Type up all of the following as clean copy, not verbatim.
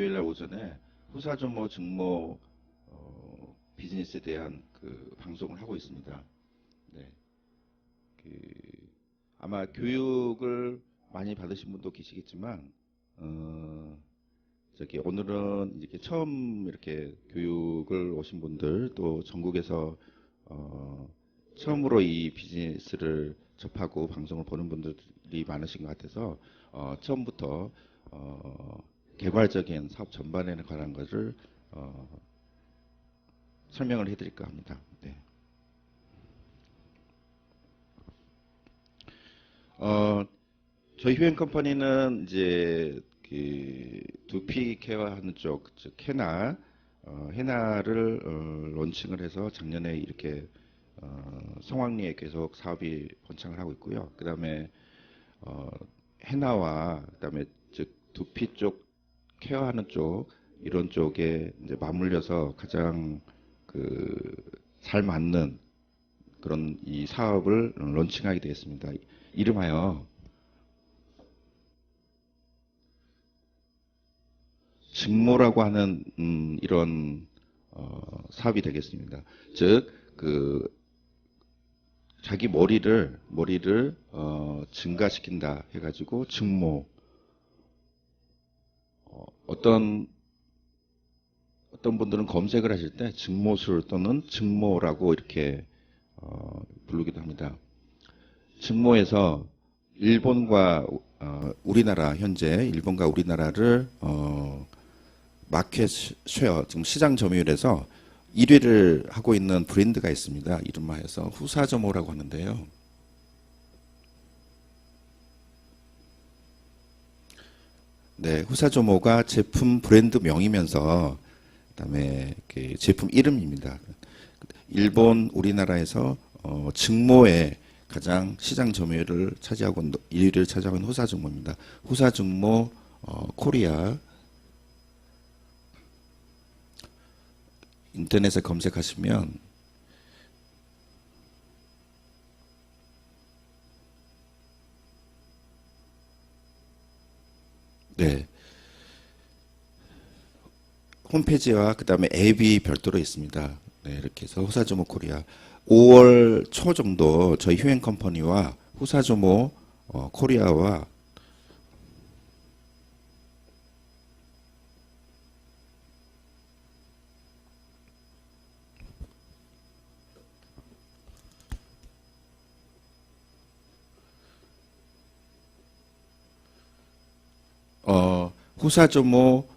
목요일 날 오전에 후사조모 증모 비즈니스에 대한 그 방송을 하고 있습니다. 네. 그 아마 교육을 많이 받으신 분도 계시겠지만 저기 오늘은 이렇게 처음 이렇게 교육을 오신 분들 또 전국에서 처음으로 이 비즈니스를 접하고 방송을 보는 분들이 많으신 것 같아서 처음부터 개괄적인 사업 전반에 관한 것을 설명을 해드릴까 합니다. 네. 저희 휴행 컴퍼니는 이제 그 두피 케어하는 쪽, 즉 헤나를 론칭을 해서 작년에 이렇게 성황리에 계속 사업이 번창을 하고 있고요. 그 다음에 헤나와 그다음에 즉 두피 쪽 케어하는 쪽 이런 쪽에 이제 맞물려서 가장 그 잘 맞는 그런 이 사업을 론칭하게 되었습니다. 이름하여 증모라고 하는 이런 사업이 되겠습니다. 즉 그 자기 머리를 증가시킨다 해가지고 증모. 어떤 분들은 검색을 하실 때 증모술 또는 증모라고 이렇게 부르기도 합니다. 증모에서 일본과 우리나라 현재 일본과 우리나라를 마켓 쉐어 지금 시장 점유율에서 1위를 하고 있는 브랜드가 있습니다. 이름하여서 후사점호라고 하는데요. 네, 후사조모가 제품 브랜드 명이면서 그다음에 그 제품 이름입니다. 일본, 우리나라에서 증모에 가장 시장 점유율을 차지하고 1위를 차지하고 있는 후사증모입니다. 후사증모 코리아 인터넷에 검색하시면 네. 홈페이지와 그 다음에 앱이 별도로 있습니다. 네, 이렇게 해서 후사조모 코리아 5월 초 정도 저희 휴행 컴퍼니와 후사조모 코리아와 후사조모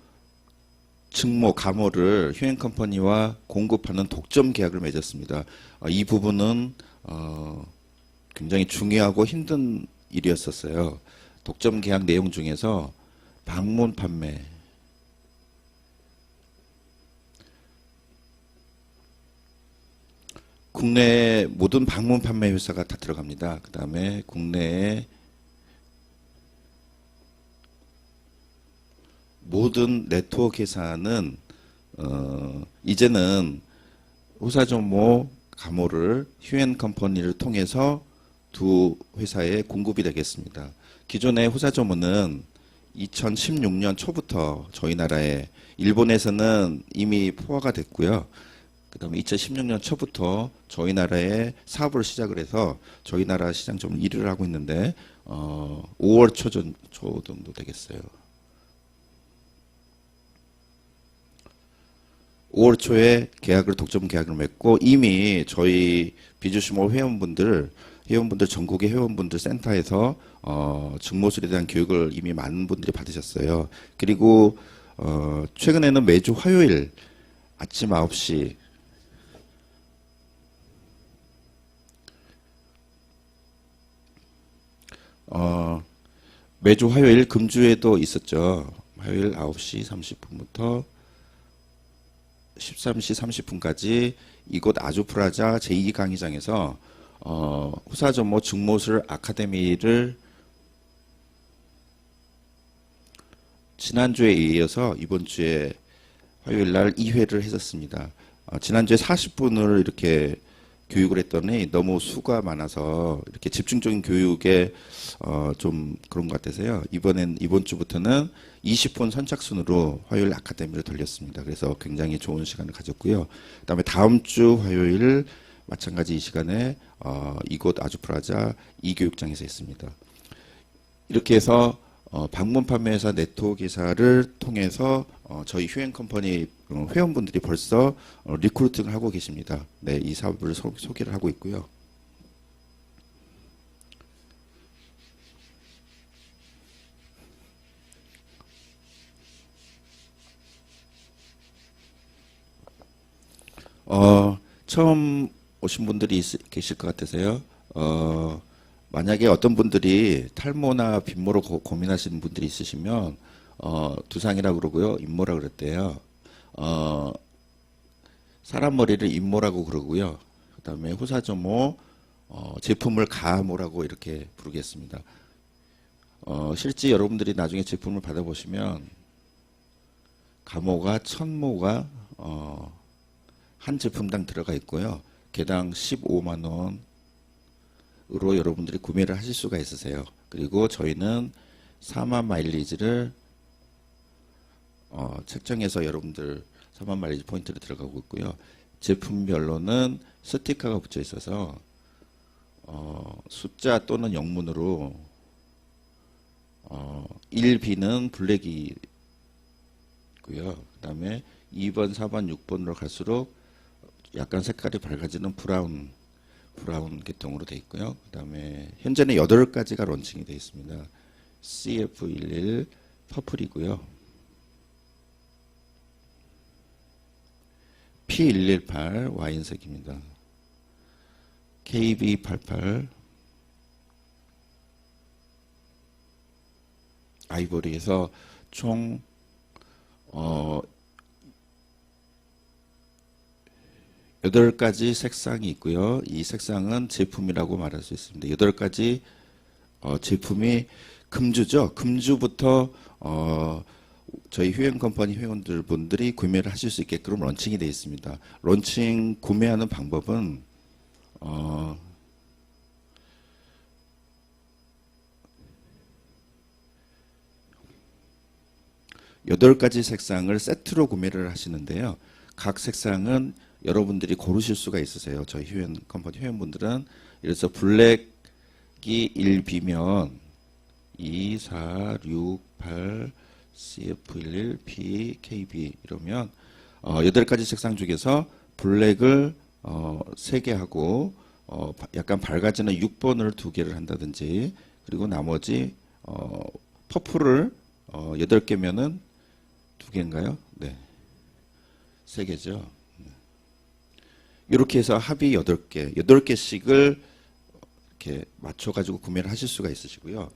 증모 가모를 휴행 컴퍼니와 공급하는 독점 계약을 맺었습니다. 이 부분은 굉장히 중요하고 힘든 일이었었어요. 독점 계약 내용 중에서 방문 판매, 국내 모든 방문 판매 회사가 다 들어갑니다. 그 다음에 국내에 모든 네트워크 회사는 이제는 후사조모 가모를 휴엔 컴퍼니를 통해서 두 회사에 공급이 되겠습니다. 기존의 후사조모는 2016년 초부터 저희 나라에 일본에서는 이미 포화가 됐고요. 그 다음에 2016년 초부터 저희 나라에 사업을 시작을 해서 저희 나라 시장 좀 1위를 하고 있는데 5월 초 정도 되겠어요. 5월 초에 독점 계약을 맺고 이미 저희 비주스몰 회원분들 전국의 회원분들 센터에서 증모술에 대한 교육을 이미 많은 분들이 받으셨어요. 그리고 최근에는 매주 화요일 아침 9시 매주 화요일 금주에도 있었죠. 화요일 9시 30분부터 13시 30분까지 이곳 아주프라자 제2강의장에서 후사조모 증모술 아카데미를 지난주에 이어서 이번 주에 화요일 날 2회를 했었습니다. 지난주에 40분을 이렇게 교육을 했더니 너무 수가 많아서 이렇게 집중적인 교육에 좀 그런 것 같아서요. 이번 주부터는 20분 선착순으로 화요일 아카데미를 돌렸습니다. 그래서 굉장히 좋은 시간을 가졌고요. 그다음에 다음 주 화요일 마찬가지 이 시간에 이곳 아주프라자 이교육장에서 있습니다. 이렇게 해서 방문 판매회사 네트워크 기사를 통해서 저희 휴행 컴퍼니 회원분들이 벌써 리크루팅을 하고 계십니다. 네, 이 사업을 소개를 하고 있고요. 처음 오신 분들이 계실 것 같아서요. 만약에 어떤 분들이 탈모나 빈모로 고민하시는 분들이 있으시면 두상이라고 그러고요, 인모라고 그랬대요. 사람 머리를 인모라고 그러고요. 그다음에 호사조모 제품을 가모라고 이렇게 부르겠습니다. 실제 여러분들이 나중에 제품을 받아보시면 가모가 1000모가 한 제품당 들어가 있고요. 개당 15만 원으로 여러분들이 구매를 하실 수가 있으세요. 그리고 저희는 4만 마일리지를 책정해서 여러분들 4만 마일리지 포인트를 들어가고 있고요. 제품별로는 스티커가 붙여 있어서 숫자 또는 영문으로 1B는 블랙이고요. 그 다음에 2번, 4번, 6번으로 갈수록 약간 색깔이 밝아지는 브라운 계통으로 되어 있고요. 그 다음에 현재는 8가지가 론칭이 되어 있습니다. CF11 퍼플이고요. P118 와인색입니다. KB88 아이보리에서 총 8가지 색상이 있고요. 이 색상은 제품이라고 말할 수 있습니다. 8가지 제품이 금주죠. 금주부터 저희 휴행 컴퍼니 회원들 분들이 구매를 하실 수 있게끔 런칭이 되어 있습니다. 런칭 구매하는 방법은 8가지 색상을 세트로 구매를 하시는데요. 각 색상은 여러분들이 고르실 수가 있으세요. 저희 휴행 컴퍼니 회원분들은. 그래서 블랙이 1B면 2, 4, 6, 8, CF11, P, KB 이러면 8가지 색상 중에서 블랙을 3개 하고 약간 밝아지는 6번을 2개를 한다든지, 그리고 나머지 퍼플을 8개면은 2개인가요? 네. 3개죠. 이렇게 해서 합이 8개씩을 이렇게 맞춰가지고 구매를 하실 수가 있으시고요.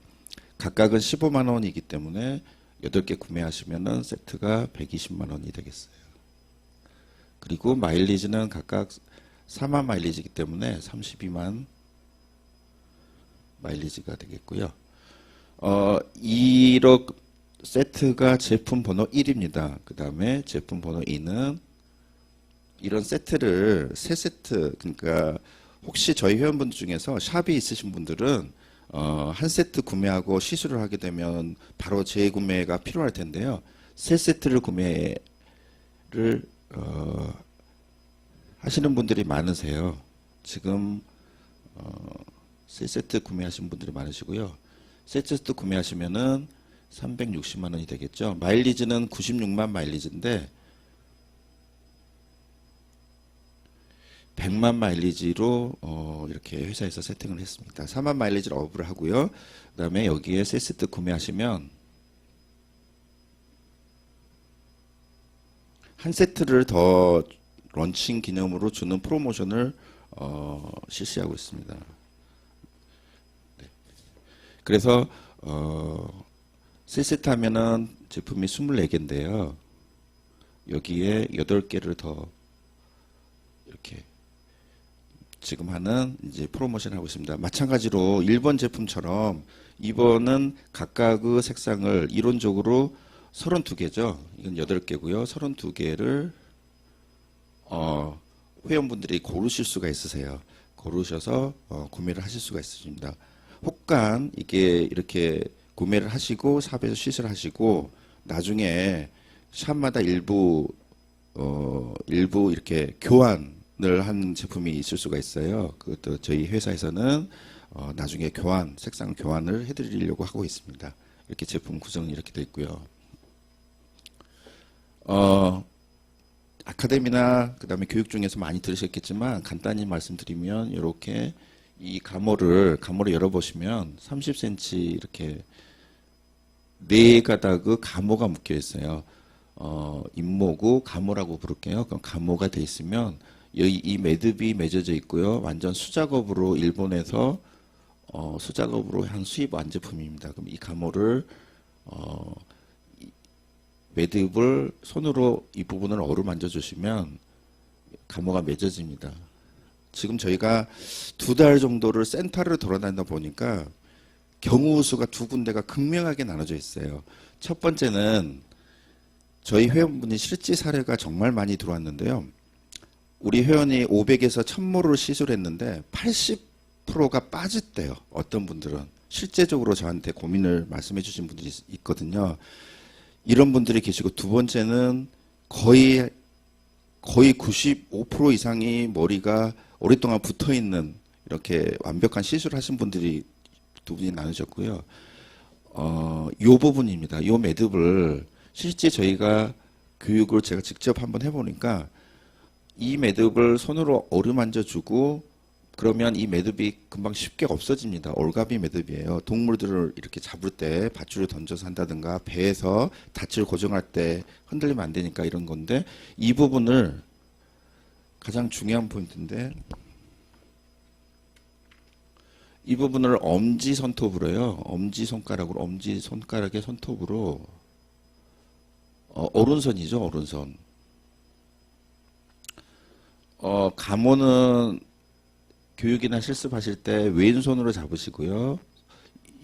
각각은 15만 원이기 때문에 8개 구매하시면은 세트가 120만 원이 되겠어요. 그리고 마일리지는 각각 4만 마일리지이기 때문에 32만 마일리지가 되겠고요. 1억 세트가 제품 번호 1입니다. 그 다음에 제품 번호 2는 이런 세트를 3세트, 그러니까 혹시 저희 회원분들 중에서 샵이 있으신 분들은 한 세트 구매하고 시술을 하게 되면 바로 재구매가 필요할 텐데요. 3세트를 구매를 하시는 분들이 많으세요. 지금 3세트 구매하신 분들이 많으시고요. 3세트 구매하시면은 360만 원이 되겠죠. 마일리지는 96만 마일리지인데 100만 마일리지로 이렇게 회사에서 세팅을 했습니다. 4만 마일리지를 업을 하고요. 그 다음에 여기에 3세트 구매하시면 한 세트를 더 런칭 기념으로 주는 프로모션을 실시하고 있습니다. 네. 그래서 3세트 하면은 제품이 24개인데요. 여기에 8개를 더 이렇게 지금 하는 이제 프로모션 하고 있습니다. 마찬가지로 1번 제품처럼 2번은 각각의 색상을 이론적으로 32개죠. 이건 8개고요. 32개를 회원분들이 고르실 수가 있으세요. 고르셔서 구매를 하실 수가 있으십니다. 혹간 이게 이렇게 구매를 하시고 샵에서 시술하시고 나중에 샵마다 일부 이렇게 교환을 한 제품이 있을 수가 있어요. 그것도 저희 회사에서는 나중에 색상 교환을 해드리려고 하고 있습니다. 이렇게 제품 구성이 이렇게 되어 있고요. 아카데미나 그다음에 교육 중에서 많이 들으셨겠지만 간단히 말씀드리면 이렇게 이 가모를 열어보시면 30cm 이렇게 네 가닥의 가모가 묶여 있어요. 임모구 가모라고 부를게요. 그럼 가모가 돼 있으면 여기 이 매듭이 맺어져 있고요. 완전 수작업으로 일본에서 수작업으로 한 수입 완제품입니다. 그럼 이 가모를 매듭을 손으로 이 부분을 어루만져 주시면 가모가 맺어집니다. 지금 저희가 2달 정도를 센터를 돌아다니다 보니까 경우 수가 두 군데가 극명하게 나눠져 있어요. 첫 번째는 저희 회원분이 실제 사례가 정말 많이 들어왔는데요. 우리 회원이 500에서 1000모를 시술했는데 80%가 빠졌대요. 어떤 분들은 실제적으로 저한테 고민을 말씀해 주신 분들이 있거든요. 이런 분들이 계시고, 두 번째는 거의 95% 이상이 머리가 오랫동안 붙어 있는 이렇게 완벽한 시술을 하신 분들이 두 분이 나누셨고요. 요 부분입니다. 요 매듭을 실제 저희가 교육을 제가 직접 한번 해보니까 이 매듭을 손으로 어루만져 주고 그러면 이 매듭이 금방 쉽게 없어집니다. 올가비 매듭이에요. 동물들을 이렇게 잡을 때 밧줄을 던져서 한다든가 배에서 닻을 고정할 때 흔들리면 안 되니까 이런 건데, 이 부분을 가장 중요한 포인트인데, 이 부분을 엄지손톱으로 해요. 엄지손가락의 손톱으로 오른손이죠. 오른손. 가모는 교육이나 실습하실 때 왼손으로 잡으시고요.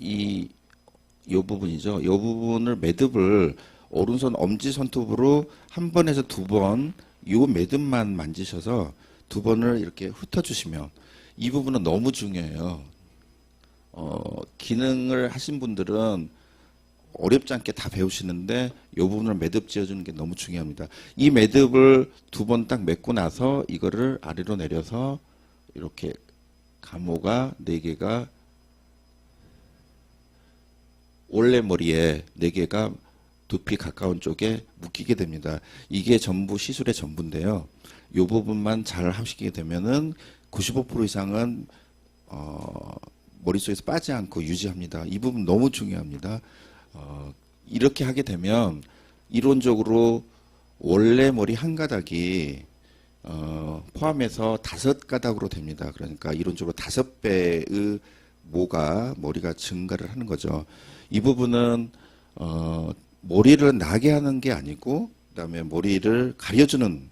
이 부분이죠. 이 부분을 매듭을 오른손 엄지손톱으로 한 번에서 두 번 이 매듭만 만지셔서 두 번을 이렇게 훑어주시면, 이 부분은 너무 중요해요. 기능을 하신 분들은 어렵지 않게 다 배우시는데 이 부분을 매듭 지어주는 게 너무 중요합니다. 이 매듭을 두 번 딱 맺고 나서 이거를 아래로 내려서 이렇게 가모가 4개가 올레머리에 4개가 두피 가까운 쪽에 묶이게 됩니다. 이게 전부 시술의 전부인데요. 이 부분만 잘 하시게 되면은 95% 이상은 머릿속에서 빠지지 않고 유지합니다. 이 부분 너무 중요합니다. 이렇게 하게 되면 이론적으로 원래 머리 한 가닥이 포함해서 5가닥으로 됩니다. 그러니까 이론적으로 5배의 머리가 증가를 하는 거죠. 이 부분은 머리를 나게 하는 게 아니고, 그다음에 머리를 가려주는,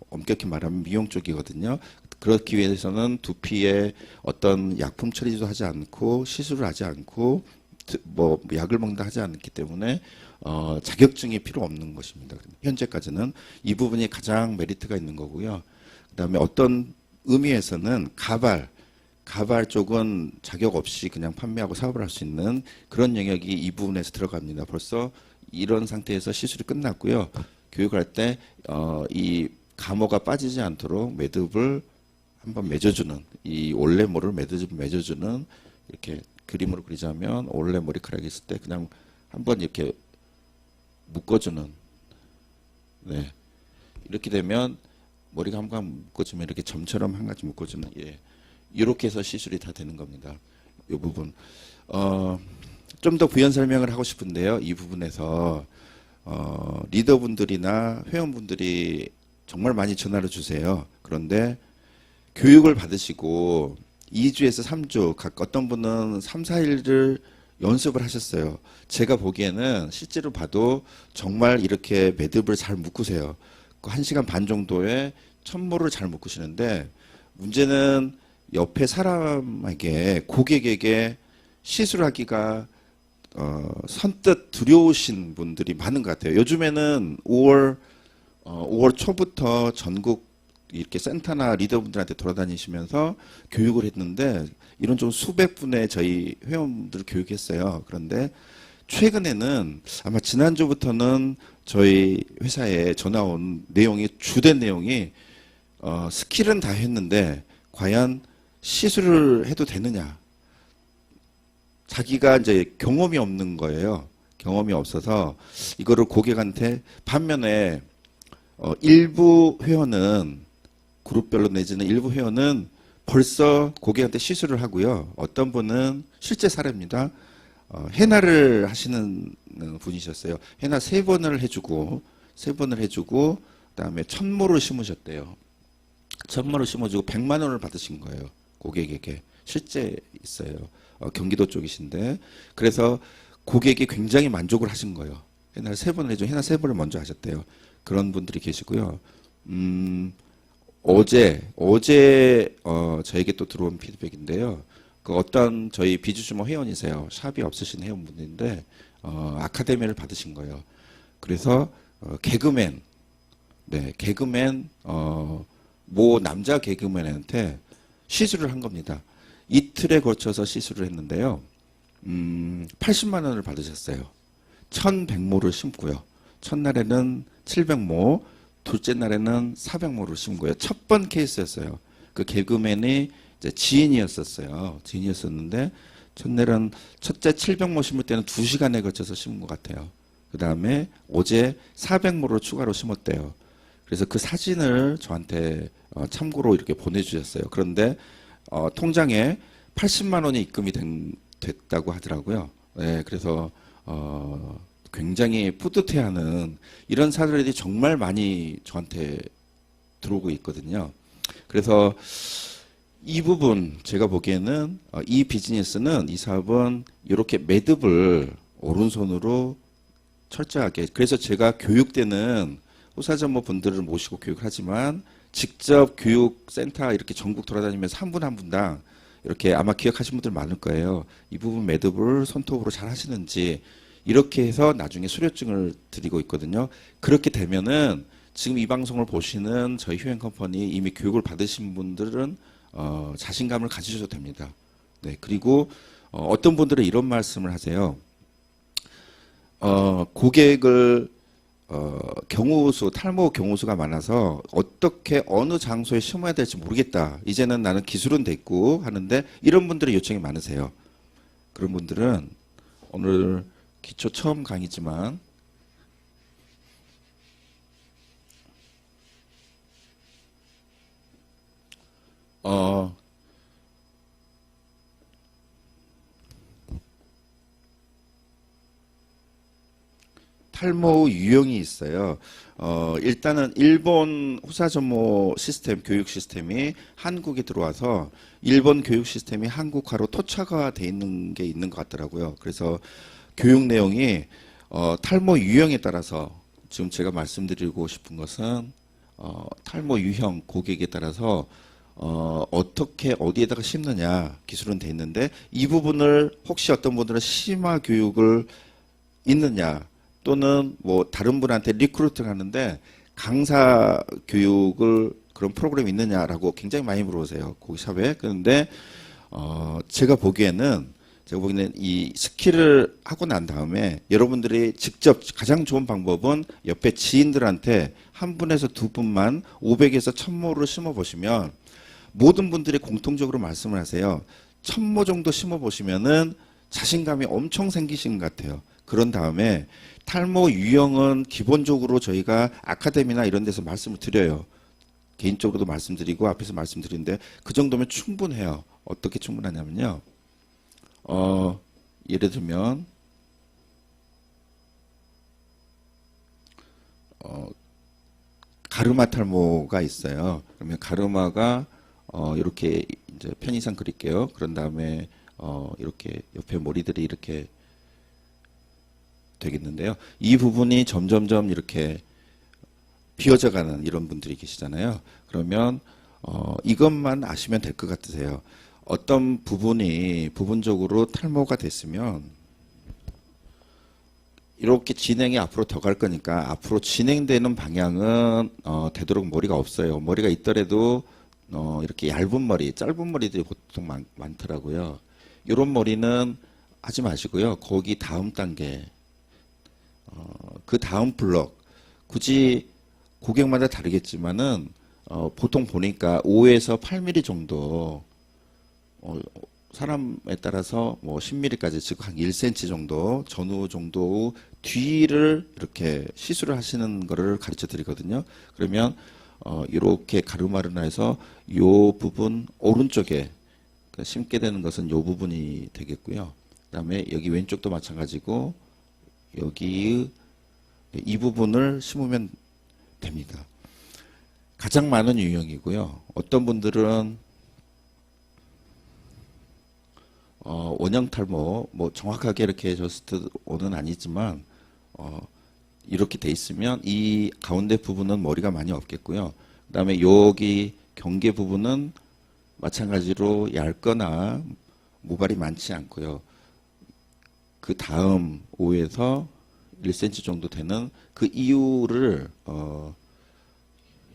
엄격히 말하면 미용 쪽이거든요. 그렇기 위해서는 두피에 어떤 약품 처리도 하지 않고 시술을 하지 않고 뭐 약을 먹는다 하지 않기 때문에 자격증이 필요 없는 것입니다. 현재까지는 이 부분이 가장 메리트가 있는 거고요. 그다음에 어떤 의미에서는 가발 쪽은 자격 없이 그냥 판매하고 사업을 할 수 있는 그런 영역이 이 부분에서 들어갑니다. 벌써 이런 상태에서 시술이 끝났고요. 교육할 때 이 가모가 빠지지 않도록 매듭을 한번 맺어주는, 이 올레머리를 맺어주는, 이렇게 그림으로 그리자면 올레 머리카락이 있을 때 그냥 한번 이렇게 묶어주는, 네, 이렇게 되면 머리가 한 번 묶어주면 이렇게 점처럼 한 가지 묶어주는, 예, 이렇게 해서 시술이 다 되는 겁니다. 이 부분 좀 더 부연 설명을 하고 싶은데요. 이 부분에서 리더분들이나 회원분들이 정말 많이 전화를 주세요. 그런데 교육을 받으시고 2주에서 3주, 각 어떤 분은 3, 4일을 연습을 하셨어요. 제가 보기에는 실제로 봐도 정말 이렇게 매듭을 잘 묶으세요. 1시간 반 정도에 천모를 잘 묶으시는데, 문제는 옆에 사람에게, 고객에게 시술하기가 선뜻 두려우신 분들이 많은 것 같아요. 요즘에는 5월 초부터 전국 이렇게 센터나 리더분들한테 돌아다니시면서 교육을 했는데 이런 좀 수백 분의 저희 회원들을 교육했어요. 그런데 최근에는 아마 지난주부터는 저희 회사에 전화 온 내용이 주된 내용이 스킬은 다 했는데 과연 시술을 해도 되느냐. 자기가 이제 경험이 없는 거예요. 경험이 없어서 이거를 고객한테 반면에 일부 회원은 그룹별로 내지는 일부 회원은 벌써 고객한테 시술을 하고요. 어떤 분은 실제 사례입니다. 해나를 하시는 분이셨어요. 해나 3번을 해주고 그다음에 천모를 심으셨대요. 천모를 심어주고 100만 원을 받으신 거예요. 고객에게. 실제 있어요. 경기도 쪽이신데 그래서 고객이 굉장히 만족을 하신 거예요. 해나를 3번을 해주고 해나 3번을 먼저 하셨대요. 그런 분들이 계시고요. 어제 저에게 또 들어온 피드백인데요. 그 어떤 저희 비주주모 회원이세요. 샵이 없으신 회원분인데 아카데미를 받으신 거예요. 그래서 개그맨 모 남자 개그맨한테 시술을 한 겁니다. 이틀에 걸쳐서 시술을 했는데요. 80만 원을 받으셨어요. 1100모를 심고요. 첫날에는 700모, 둘째 날에는 400모를 심고요. 첫 번 케이스였어요. 그 개그맨이 이제 지인이었었는데 첫날은 첫째 700모 심을 때는 2시간에 걸쳐서 심은 것 같아요. 그 다음에 어제 400모를 추가로 심었대요. 그래서 그 사진을 저한테 참고로 이렇게 보내주셨어요. 그런데 통장에 80만 원이 입금이 됐다고 하더라고요. 네, 그래서 굉장히 뿌듯해하는 이런 사례들이 정말 많이 저한테 들어오고 있거든요. 그래서 이 부분 제가 보기에는 이 비즈니스는 이 사업은 이렇게 매듭을 오른손으로 철저하게 그래서 제가 교육 때는 호사전무 분들을 모시고 교육을 하지만 직접 교육센터 이렇게 전국 돌아다니면서 한 분 한 분당 이렇게 아마 기억하시는 분들 많을 거예요. 이 부분 매듭을 손톱으로 잘 하시는지 이렇게 해서 나중에 수료증을 드리고 있거든요. 그렇게 되면은 지금 이 방송을 보시는 저희 휴행 컴퍼니 이미 교육을 받으신 분들은 자신감을 가지셔도 됩니다. 네, 그리고 어떤 분들은 이런 말씀을 하세요. 고객을 탈모 경우수가 많아서 어떻게 어느 장소에 심어야 될지 모르겠다. 이제는 나는 기술은 됐고 하는데 이런 분들의 요청이 많으세요. 그런 분들은 오늘 기초 처음 강의지만 탈모 유형이 있어요. 일단은 일본 후사전모 시스템, 교육 시스템이 한국에 들어와서 일본 교육 시스템이 한국화로 토착화 돼 있는 게 있는 것 같더라고요. 그래서 교육 내용이 탈모 유형에 따라서 지금 제가 말씀드리고 싶은 것은 탈모 유형 고객에 따라서 어떻게 어디에다가 심느냐 기술은 돼 있는데 이 부분을 혹시 어떤 분들은 심화 교육을 있느냐 또는 뭐 다른 분한테 리크루트를 하는데 강사 교육을 그런 프로그램이 있느냐라고 굉장히 많이 물어보세요. 고객 샵에. 그런데 제가 보기에는 이 스킬을 하고 난 다음에 여러분들이 직접 가장 좋은 방법은 옆에 지인들한테 한 분에서 두 분만 500에서 1000모를 심어 보시면 모든 분들이 공통적으로 말씀을 하세요. 1000모 정도 심어 보시면은 자신감이 엄청 생기신 것 같아요. 그런 다음에 탈모 유형은 기본적으로 저희가 아카데미나 이런 데서 말씀을 드려요. 개인적으로도 말씀드리고 앞에서 말씀드리는데 그 정도면 충분해요. 어떻게 충분하냐면요. 예를 들면 가르마 탈모가 있어요. 그러면 가르마가 이렇게 이제 편의상 그릴게요. 그런 다음에 이렇게 옆에 머리들이 이렇게 되겠는데요. 이 부분이 점점점 이렇게 비어져가는 이런 분들이 계시잖아요. 그러면 이것만 아시면 될 것 같으세요. 어떤 부분이 부분적으로 탈모가 됐으면 이렇게 진행이 앞으로 더 갈 거니까 앞으로 진행되는 방향은 되도록 머리가 없어요. 머리가 있더라도 이렇게 얇은 머리, 짧은 머리들이 보통 많더라고요. 이런 머리는 하지 마시고요. 거기 다음 단계, 그 다음 블럭, 굳이 고객마다 다르겠지만은 보통 보니까 5에서 8mm 정도, 사람에 따라서 뭐 10mm까지, 즉 한 1cm 정도, 전후 정도 뒤를 이렇게 시술을 하시는 거를 가르쳐 드리거든요. 그러면 이렇게 가르마를 해서 요 부분 오른쪽에 심게 되는 것은 요 부분이 되겠고요. 그다음에 여기 왼쪽도 마찬가지고 여기 이 부분을 심으면 됩니다. 가장 많은 유형이고요. 어떤 분들은 원형 탈모, 뭐 정확하게 이렇게 저스트 오는 아니지만 이렇게 돼 있으면 이 가운데 부분은 머리가 많이 없겠고요. 그다음에 여기 경계 부분은 마찬가지로 얇거나 모발이 많지 않고요. 그 다음 5에서 1cm 정도 되는 그 이유를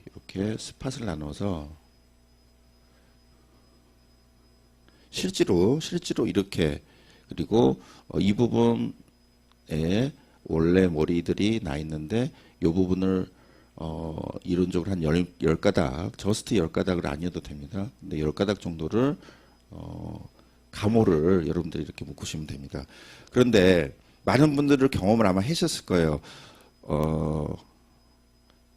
이렇게 스팟을 나눠서 실제로 이렇게, 그리고 이 부분에 원래 머리들이 나 있는데 이 부분을 이론적으로 한 10가닥, 저스트 10가닥을 아니어도 됩니다. 근데 10가닥 정도를 가모를 여러분들이 이렇게 묶으시면 됩니다. 그런데 많은 분들을 경험을 아마 하셨을 거예요.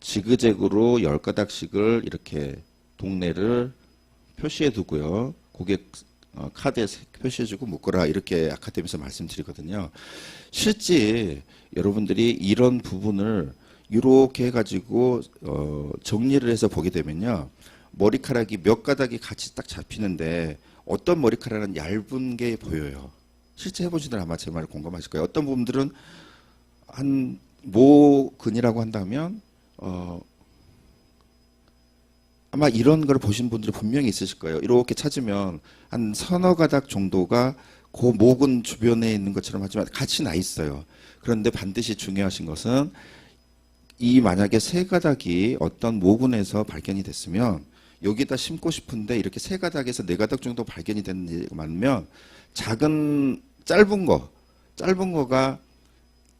지그재그로 10가닥씩을 이렇게 동네를 표시해 두고요. 고객 카드에 표시해주고 묶어라, 이렇게 아카데미에서 말씀드리거든요. 실제 여러분들이 이런 부분을 이렇게 해가지고 정리를 해서 보게 되면요, 머리카락이 몇 가닥이 같이 딱 잡히는데 어떤 머리카락은 얇은 게 보여요. 실제 해보시면 아마 제 말을 공감하실 거예요. 어떤 분들은 한 모근이라고 한다면 아마 이런 걸 보신 분들이 분명히 있으실 거예요. 이렇게 찾으면 한 서너 가닥 정도가 그 모근 주변에 있는 것처럼 하지만 같이 나 있어요. 그런데 반드시 중요하신 것은 이 만약에 세 가닥이 어떤 모근에서 발견이 됐으면 여기다 심고 싶은데 이렇게 세 가닥에서 네 가닥 정도 발견이 되는 일이 많으면 짧은 거가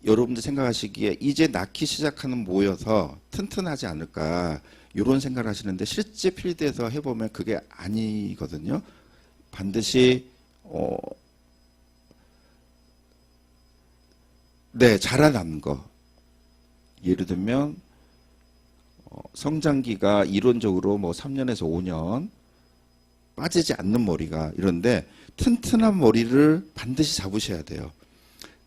여러분들 생각하시기에 이제 낳기 시작하는 모여서 튼튼하지 않을까, 이런 생각을 하시는데 실제 필드에서 해보면 그게 아니거든요. 반드시 자라나는 거. 예를 들면 성장기가 이론적으로 뭐 3년에서 5년 빠지지 않는 머리가 이런데 튼튼한 머리를 반드시 잡으셔야 돼요.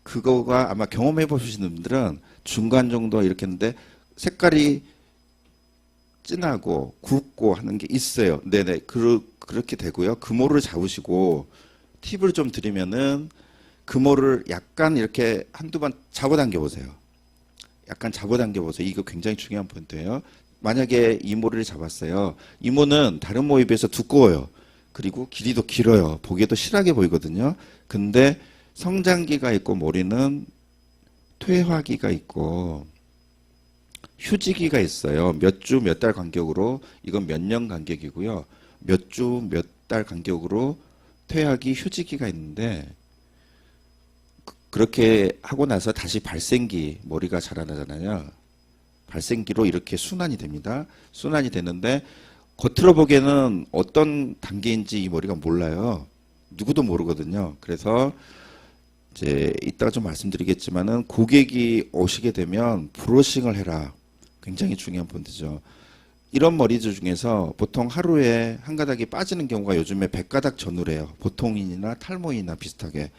그거가 아마 경험해 보시는 분들은 중간 정도 이렇게 했는데 색깔이 진하고 굵고 하는 게 있어요. 네네. 그렇게 되고요. 금호를 잡으시고 팁을 좀 드리면은 금호를 약간 이렇게 한두 번 잡아당겨 보세요. 약간 잡아당겨 보세요. 이거 굉장히 중요한 포인트예요. 만약에 이모를 잡았어요. 이모는 다른 모에 비해서 두꺼워요. 그리고 길이도 길어요. 보기에도 실하게 보이거든요. 근데 성장기가 있고 머리는 퇴화기가 있고 휴지기가 있어요. 몇 주, 몇 달 간격으로. 이건 몇 년 간격이고요. 몇 주, 몇 달 간격으로 퇴화기, 휴지기가 있는데 그렇게 하고 나서 다시 발생기, 머리가 자라나잖아요. 발생기로 이렇게 순환이 됩니다. 순환이 되는데 겉으로 보기에는 어떤 단계인지 이 머리가 몰라요. 누구도 모르거든요. 그래서 이제 이따가 좀 말씀드리겠지만은 고객이 오시게 되면 브러싱을 해라. 굉장히 중요한 포인트죠. 이런 머리들 중에서 보통 하루에 한 가닥이 빠지는 경우가 요즘에 100가닥 전후래요. 보통인이나 탈모인이나 비슷하게.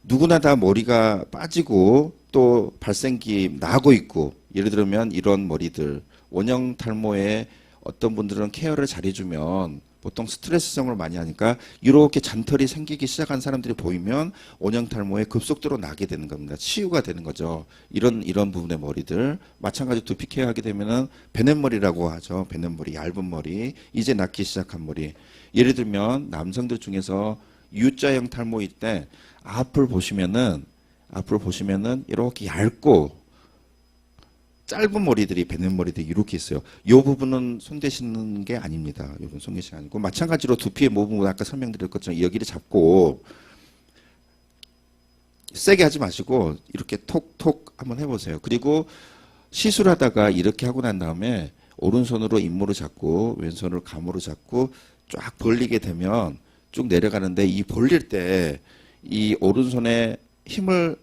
누구나 다 머리가 빠지고 또 발생기 나고 있고, 예를 들면 이런 머리들, 원형 탈모에 어떤 분들은 케어를 잘 해주면 보통 스트레스성을 많이 하니까 이렇게 잔털이 생기기 시작한 사람들이 보이면 원형 탈모에 급속도로 나게 되는 겁니다. 치유가 되는 거죠. 이런 부분의 머리들. 마찬가지로 두피 케어하게 되면은 베넷머리라고 하죠. 베넷머리, 얇은 머리, 이제 낳기 시작한 머리. 예를 들면 남성들 중에서 U자형 탈모일 때 앞을 보시면은 앞으로 보시면은 이렇게 얇고 짧은 머리들이 뱉는 머리들이 이렇게 있어요. 이 부분은 손대시는 게 아닙니다. 이 부분 손대시는 게 아니고 마찬가지로 두피의 모분 아까 설명드릴 것처럼 여기를 잡고 세게 하지 마시고 이렇게 톡톡 한번 해보세요. 그리고 시술하다가 이렇게 하고 난 다음에 오른손으로 잇모를 잡고 왼손으로 가모를 잡고 쫙 벌리게 되면 쭉 내려가는데 이 벌릴 때 이 오른손에 힘을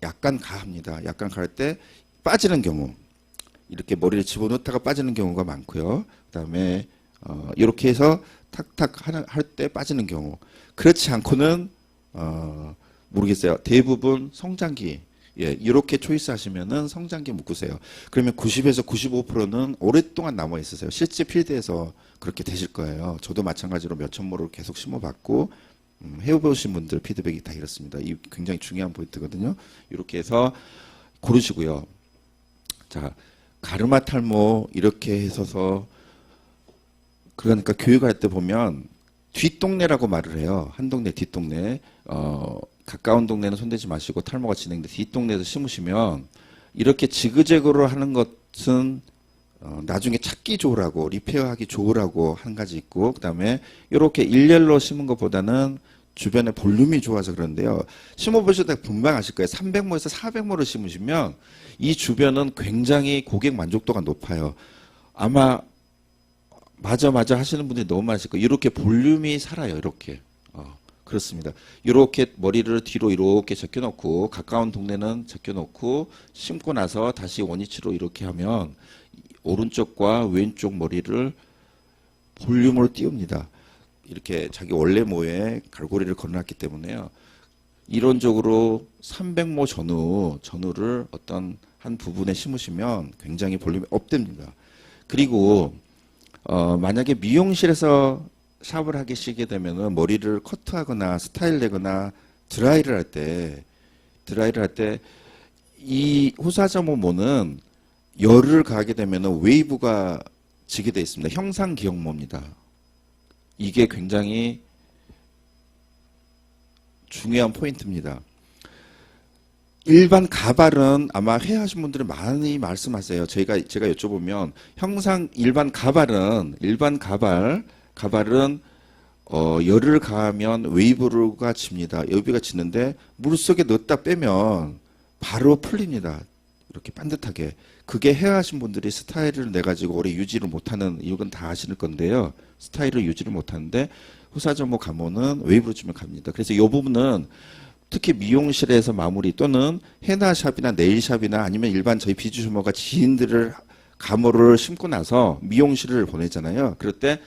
약간 가합니다. 약간 가할 때 빠지는 경우 이렇게 머리를 집어넣다가 빠지는 경우가 많고요. 그다음에 이렇게 해서 탁탁 할 때 빠지는 경우 그렇지 않고는 모르겠어요. 대부분 성장기 이렇게 초이스 하시면은 성장기 묶으세요. 그러면 90에서 95%는 오랫동안 남아 있으세요. 실제 필드에서 그렇게 되실 거예요. 저도 마찬가지로 몇천 모를 계속 심어봤고 해보신 분들 피드백이 다 이렇습니다. 이 굉장히 중요한 포인트거든요. 이렇게 해서 고르시고요. 자, 가르마 탈모 이렇게 해서서 그러니까 교육할 때 보면 뒷동네라고 말을 해요. 한 동네 뒷동네 가까운 동네는 손대지 마시고 탈모가 진행돼 뒷동네에서 심으시면 이렇게 지그재그로 하는 것은 나중에 찾기 좋으라고 리페어하기 좋으라고 한 가지 있고 그다음에 이렇게 일렬로 심은 것보다는 주변에 볼륨이 좋아서 그런데요. 심어보셔도 금방 아실 거예요. 300모에서 400모를 심으시면 이 주변은 굉장히 고객 만족도가 높아요. 아마 맞아 하시는 분들이 너무 많으실 거예요. 이렇게 볼륨이 살아요. 이렇게. 그렇습니다. 이렇게 머리를 뒤로 이렇게 제껴놓고 가까운 동네는 제껴놓고 심고 나서 다시 원위치로 이렇게 하면 오른쪽과 왼쪽 머리를 볼륨으로 띄웁니다. 이렇게 자기 원래 모에 갈고리를 걸어놨기 때문에요. 이론적으로 300모 전후를 어떤 한 부분에 심으시면 굉장히 볼륨이 업됩니다. 그리고 만약에 미용실에서 샵을 하기 시게 되면은 머리를 커트하거나 스타일 내거나 드라이를 할 때 이 후사점모는 열을 가하게 되면은 웨이브가 지게 되어 있습니다. 형상 기형모입니다. 이게 굉장히 중요한 포인트입니다. 일반 가발은 아마 회하신 분들이 많이 말씀하세요. 제가 여쭤보면 일반 가발은 열을 가하면 웨이브가 집니다. 웨이브가 지는데 물속에 넣었다 빼면 바로 풀립니다. 이렇게 반듯하게. 그게 헤어하신 분들이 스타일을 내가지고 오래 유지를 못하는 이유는 다 아실 건데요. 스타일을 유지를 못하는데 후사점모 가모는 웨이브로 주면 갑니다. 그래서 이 부분은 특히 미용실에서 마무리 또는 헤나샵이나 네일샵이나 아니면 일반 저희 비주얼모가 지인들을 가모를 심고 나서 미용실을 보내잖아요. 그럴 때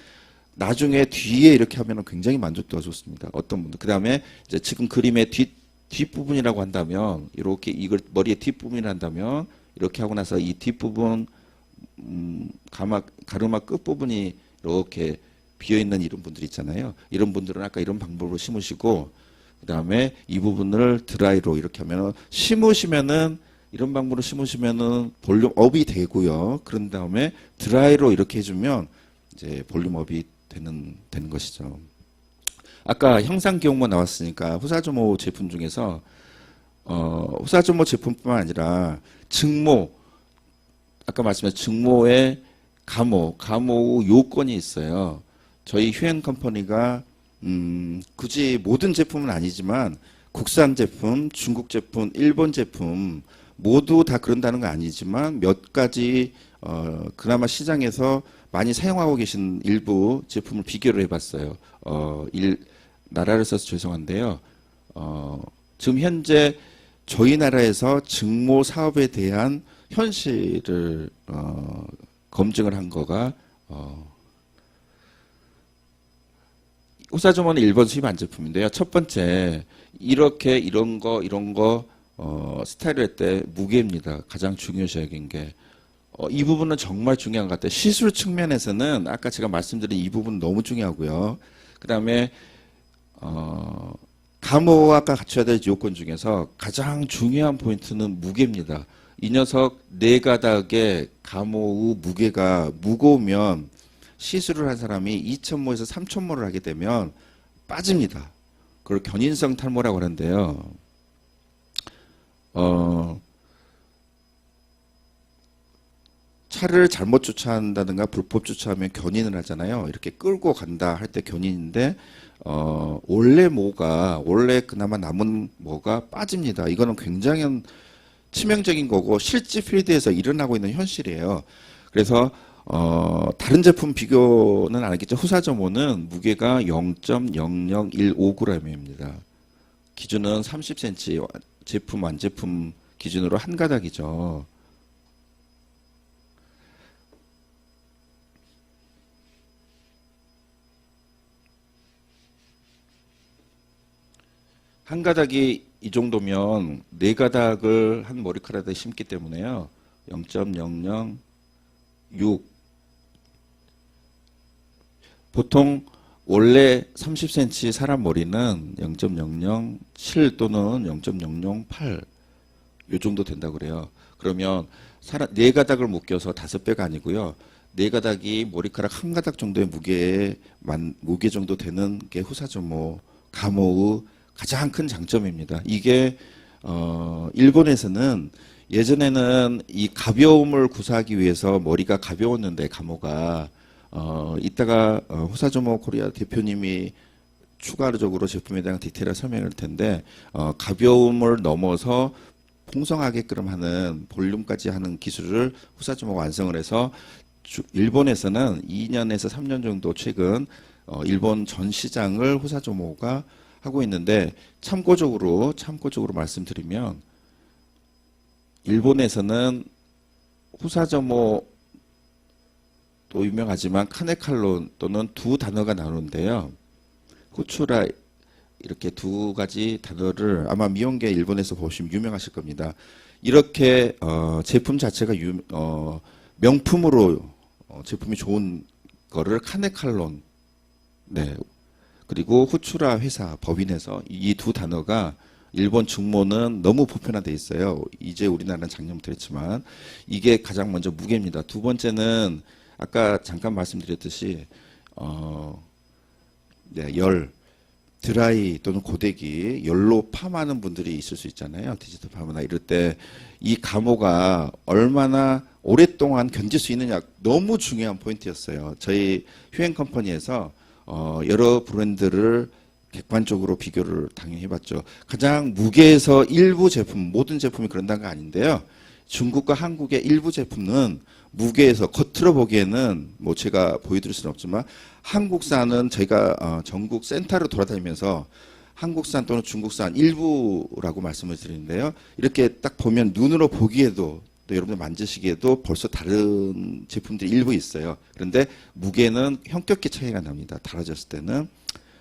나중에 뒤에 이렇게 하면 굉장히 만족도가 좋습니다. 어떤 분들. 그 다음에 이제 지금 그림의 뒷부분이라고 한다면, 이렇게 이걸 머리의 뒷부분이라 한다면, 이렇게 하고 나서 이 뒷부분, 가르마 끝부분이 이렇게 비어있는 이런 분들 있잖아요. 이런 분들은 아까 이런 방법으로 심으시고, 그 다음에 이 부분을 드라이로 이렇게 하면, 이런 방법으로 심으시면은 볼륨 업이 되고요. 그런 다음에 드라이로 이렇게 해주면, 이제 볼륨 업이 되는 것이죠. 아까 형상 기형모 나왔으니까 후사점모 제품 중에서 후사점모 제품뿐만 아니라 증모, 아까 말씀하신 증모의 가모 요건이 있어요. 저희 휴엔 컴퍼니가 굳이 모든 제품은 아니지만 국산 제품, 중국 제품, 일본 제품 모두 다 그런다는 건 아니지만 몇 가지 그나마 시장에서 많이 사용하고 계신 일부 제품을 비교를 해봤어요. 나라를 써서 죄송한데요. 지금 현재 저희 나라에서 증모 사업에 대한 현실을 검증을 한 거가 후사점모는 일본 수입한 제품인데요. 첫 번째 이렇게 이런 거 스타일을 할 때 무게입니다. 가장 중요시하는 게. 이 부분은 정말 중요한 것 같아요. 시술 측면에서는 아까 제가 말씀드린 이 부분 너무 중요하고요. 그 다음에 가모와 아까 갖춰야 될 요건 중에서 가장 중요한 포인트는 무게입니다. 이 녀석 네 가닥의 가모의 무게가 무거우면 시술을 한 사람이 2,000모에서 3,000모를 하게 되면 빠집니다. 그걸 견인성 탈모라고 하는데요. 어, 차를 잘못 주차한다든가 불법 주차하면 견인을 하잖아요. 이렇게 끌고 간다 할 때 견인인데 원래 그나마 남은 뭐가 빠집니다. 이거는 굉장히 치명적인 거고 실제 필드에서 일어나고 있는 현실이에요. 그래서 다른 제품 비교는 안 하겠죠. 후사점호는 무게가 0.0015g입니다. 기준은 30cm, 제품 완제품 기준으로 한 가닥이죠. 한 가닥이 이 정도면 네 가닥을 한 머리카락에 심기 때문에요. 0.006 보통 원래 30cm 사람 머리는 0.007 또는 0.008 요 정도 된다고 그래요. 그러면 네 가닥을 묶여서 5배가 아니고요. 네 가닥이 머리카락 한 가닥 정도의 무게 정도 되는 게 후사점호 감호의 가장 큰 장점입니다. 이게 일본에서는 예전에는 이 가벼움을 구사하기 위해서 머리가 가벼웠는데 감호가 이따가 후사점호 코리아 대표님이 추가적으로 제품에 대한 디테일한 설명을 할 텐데 가벼움을 넘어서 풍성하게끔 하는 볼륨까지 하는 기술을 후사점호가 완성을 해서 일본에서는 2년에서 3년 정도 최근 일본 전 시장을 후사점호가 하고 있는데 참고적으로 말씀드리면 일본에서는 후사점호 또 유명하지만 카네칼론 또는 두 단어가 나오는데요. 후추라 이렇게 두 가지 단어를 아마 미용계 일본에서 보시면 유명하실 겁니다. 이렇게 제품 자체가 명품으로 제품이 좋은 거를 카네칼론 네. 그리고 후추라 회사 법인에서 이 두 단어가 일본 중모는 너무 보편화돼 있어요. 이제 우리나라는 작년부터 했지만 이게 가장 먼저 무게입니다. 두 번째는 아까 잠깐 말씀드렸듯이 열 드라이 또는 고데기 열로 팜하는 분들이 있을 수 있잖아요. 디지털 팜이나 이럴 때 이 감호가 얼마나 오랫동안 견딜 수 있느냐 너무 중요한 포인트였어요. 저희 휴행 컴퍼니에서 여러 브랜드를 객관적으로 비교를 당연히 해봤죠. 가장 무게에서 일부 제품, 모든 제품이 그런다는 건 아닌데요. 중국과 한국의 일부 제품은 무게에서 겉으로 보기에는 뭐 제가 보여드릴 수는 없지만 한국산은 저희가 전국 센터로 돌아다니면서 한국산 또는 중국산 일부라고 말씀을 드리는데요. 이렇게 딱 보면 눈으로 보기에도 또 여러분들 만지시기에도 벌써 다른 제품들이 일부 있어요. 그런데 무게는 현격히 차이가 납니다. 달아졌을 때는